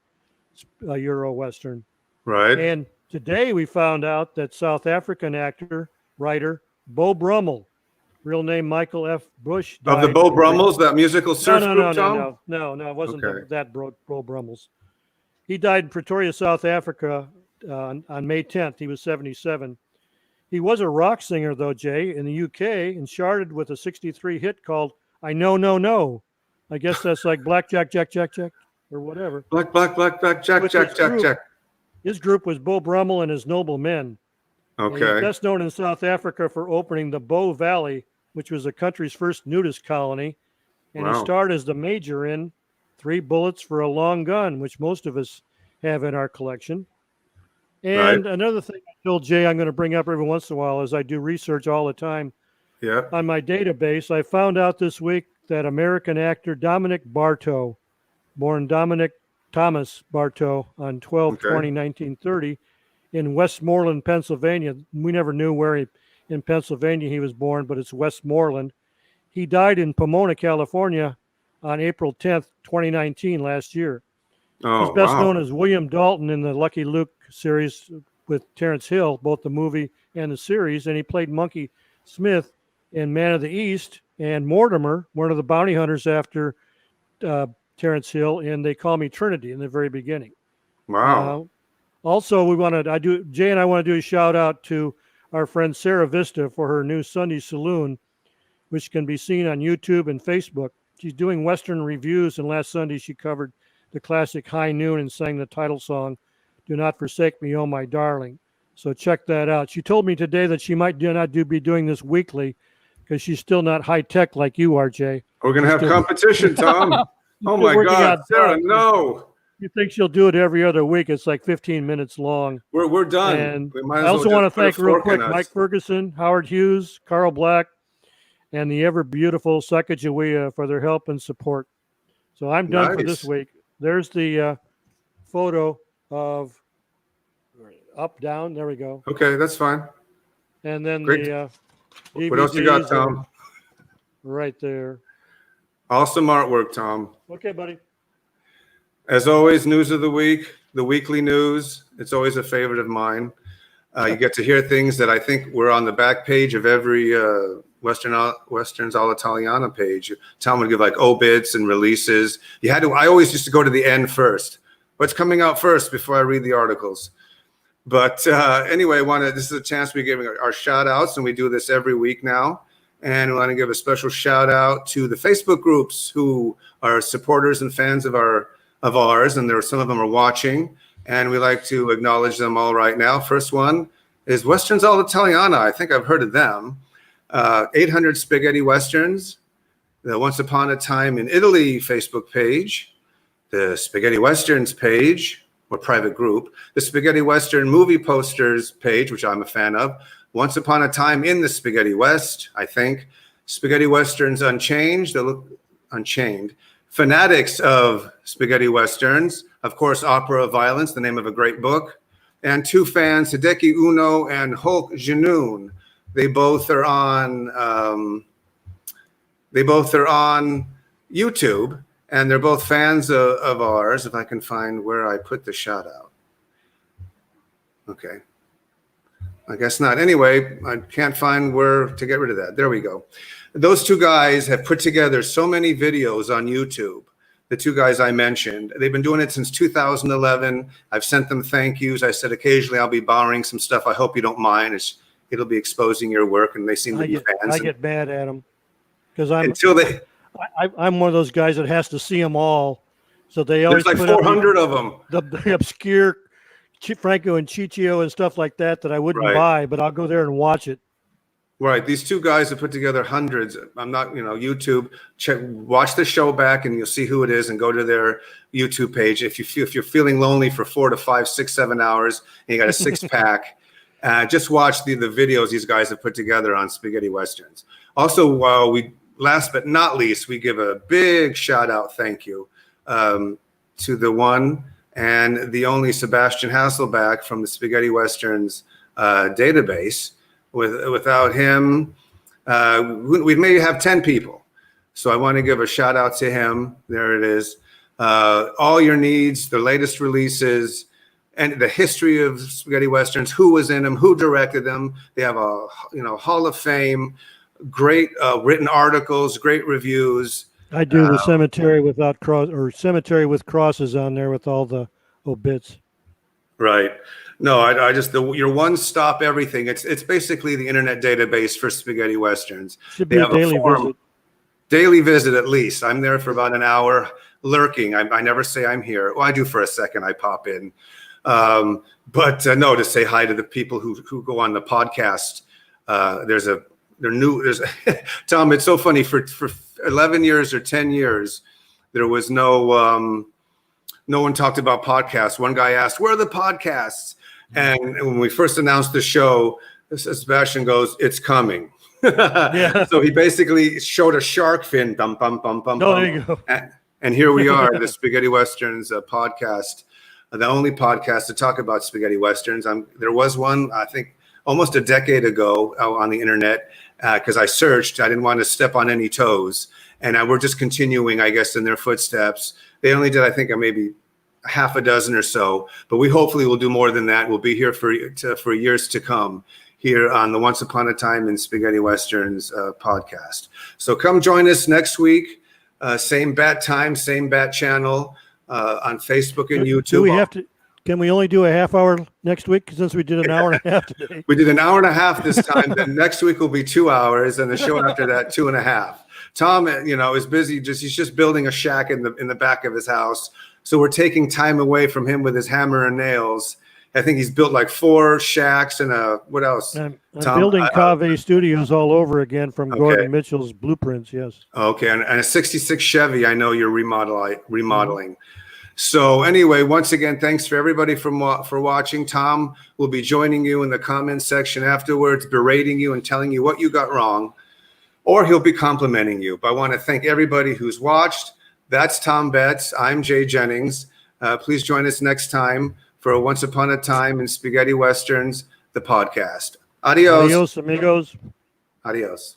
Euro Western. Right. And Today we found out that South African actor, writer, Beau Brummel, real name Michael F. Bush, Of the died Beau in- Brummels, that musical surf group, Tom? No, it wasn't Okay. that Beau Brummels. He died in Pretoria, South Africa on May 10th. He was 77. He was a rock singer, though, Jay, in the UK, and charted with a 63 hit called I Know, No, No. I guess that's like Blackjack, Jack, Jack, Jack, or whatever. Black, Jack, With Jack, his Jack, group. Jack. His group was Beau Brummel and his Noble Men. And he's Okay. best known in South Africa for opening the Bow Valley, which was the country's first nudist colony. And he Wow. starred as the major in 3 Bullets for a Long Gun, which most of us have in our collection. And another thing I told Jay I'm going to bring up every once in a while as I do research all the time Yeah. on my database, I found out this week that American actor Dominic Bartow, born Dominic Thomas Bartow on 12/20/1930 in Westmoreland, Pennsylvania. We never knew where in Pennsylvania he was born, but it's Westmoreland. He died in Pomona, California on April 10th, 2019, last year. Oh, He's best wow. known as William Dalton in the Lucky Luke series with Terrence Hill, both the movie and the series, and he played Monkey Smith in Man of the East and Mortimer, one of the bounty hunters after Terrence Hill, and They Call Me Trinity in the very beginning. Wow. Also, Jay and I want to do a shout out to our friend Sarah Vista for her new Sunday Saloon, which can be seen on YouTube and Facebook. She's doing Western reviews, and last Sunday she covered the classic High Noon and sang the title song, Do Not Forsake Me, Oh My Darling. So check that out. She told me today that she might be doing this weekly because she's still not high tech like you are, Jay. We're going to have competition, Tom. Oh, my God. Sarah, no. You think she'll do it every other week? It's like 15 minutes long. We're done. And We might as I also well want to just put a thank real fork in quick us. Mike Ferguson, Howard Hughes, Carl Black, and the ever beautiful Sacagawea for their help and support. So I'm done for this Nice. week. There's the photo of up, down. There we go. Okay, that's fine. And then Great. the What else you got, DVDs Tom? are right there. Awesome artwork, Tom. Okay, buddy. As always, news of the week, the weekly news. It's always a favorite of mine. You get to hear things that I think were on the back page of every Westerns All'Italiana page. Tom would give like obits and releases. I always used to go to the end first. What's coming out first before I read the articles? But anyway, this is a chance we're giving our shout outs, and we do this every week now. And we want to give a special shout out to the Facebook groups who are supporters and fans of ours, and some of them are watching, and we like to acknowledge them all right now. First one is Westerns All'Italiana. I think I've heard of them. 800 Spaghetti Westerns, the Once Upon a Time in Italy Facebook page, the Spaghetti Westerns page, or private group, the Spaghetti Western movie posters page, which I'm a fan of, Once Upon a Time in the Spaghetti West, I think, Spaghetti Westerns Unchained, Fanatics of Spaghetti Westerns, of course, Opera of Violence, the name of a great book, and two fans, Hideki Uno and Hulk Janoon. They both are on YouTube, and they're both fans of ours. If I can find where I put the shout out. Okay. I guess not. Anyway, I can't find where to get rid of that. There we go. Those two guys have put together so many videos on YouTube. The two guys I mentioned, they've been doing it since 2011. I've sent them thank yous. I said occasionally I'll be borrowing some stuff. I hope you don't mind. It'll be exposing your work, and they seem to be fans. I get mad at them because I'm one of those guys that has to see them all. So they always there's like put 400 of them. The obscure Franco and Ciccio and stuff like that I wouldn't buy, but I'll go there and watch it. Right. These two guys have put together hundreds. I'm not, YouTube. Watch the show back, and you'll see who it is, and go to their YouTube page. If you're feeling lonely for 4 to 5, 6, 7 hours, and you got a 6-pack, just watch the videos these guys have put together on Spaghetti Westerns. Also, last but not least, we give a big shout out, thank you, to the one and the only Sebastian Hasselback from the Spaghetti Westerns database. Without him, we'd maybe have 10 people. So I want to give a shout out to him. There it is. All your needs, the latest releases, and the history of spaghetti westerns, who was in them, who directed them. They have a Hall of Fame, great written articles, great reviews. I do the Cemetery Without Cross, or Cemetery with Crosses on there with all the obits. Right. No, I just your one-stop everything. It's basically the internet database for spaghetti westerns. Should be a daily visit. Daily visit at least. I'm there for about an hour, lurking. I never say I'm here. Well, I do for a second. I pop in, but no, to say hi to the people who go on the podcast. There's Tom. It's so funny. For 11 years or 10 years, there was no one talked about podcasts. One guy asked, "Where are the podcasts?" And when we first announced the show, Sebastian goes, "It's coming." Yeah. So he basically showed a shark fin. Bum, bum, bum, bum, oh, bum. there you go. And here we are, the Spaghetti Westerns podcast, the only podcast to talk about spaghetti westerns. There was one, I think, almost a decade ago on the internet, because I searched. I didn't want to step on any toes. And we're just continuing, I guess, in their footsteps. They only did, I think, maybe half a dozen or so, but we hopefully will do more than that. We'll be here for years to come here on the Once Upon a Time in Spaghetti Westerns podcast. So come join us next week, same bat time, same bat channel on Facebook and YouTube. Do we have to? Can we only do a half hour next week since we did an hour and a half today? We did an hour and a half this time. Then next week will be 2 hours, and the show after that 2.5. Tom, is busy. He's just building a shack in the back of his house. So we're taking time away from him with his hammer and nails. I think he's built like 4 shacks and what else? I'm building Cave Studios all over again from Gordon Mitchell's blueprints. Yes. Okay, and a '66 Chevy. I know you're remodeling. Mm-hmm. So anyway, once again, thanks for everybody for watching. Tom will be joining you in the comments section afterwards, berating you and telling you what you got wrong, or he'll be complimenting you. But I want to thank everybody who's watched. That's Tom Betts. I'm Jay Jennings. Please join us next time for Once Upon a Time in Spaghetti Westerns, the podcast. Adios. Adios, amigos. Adios.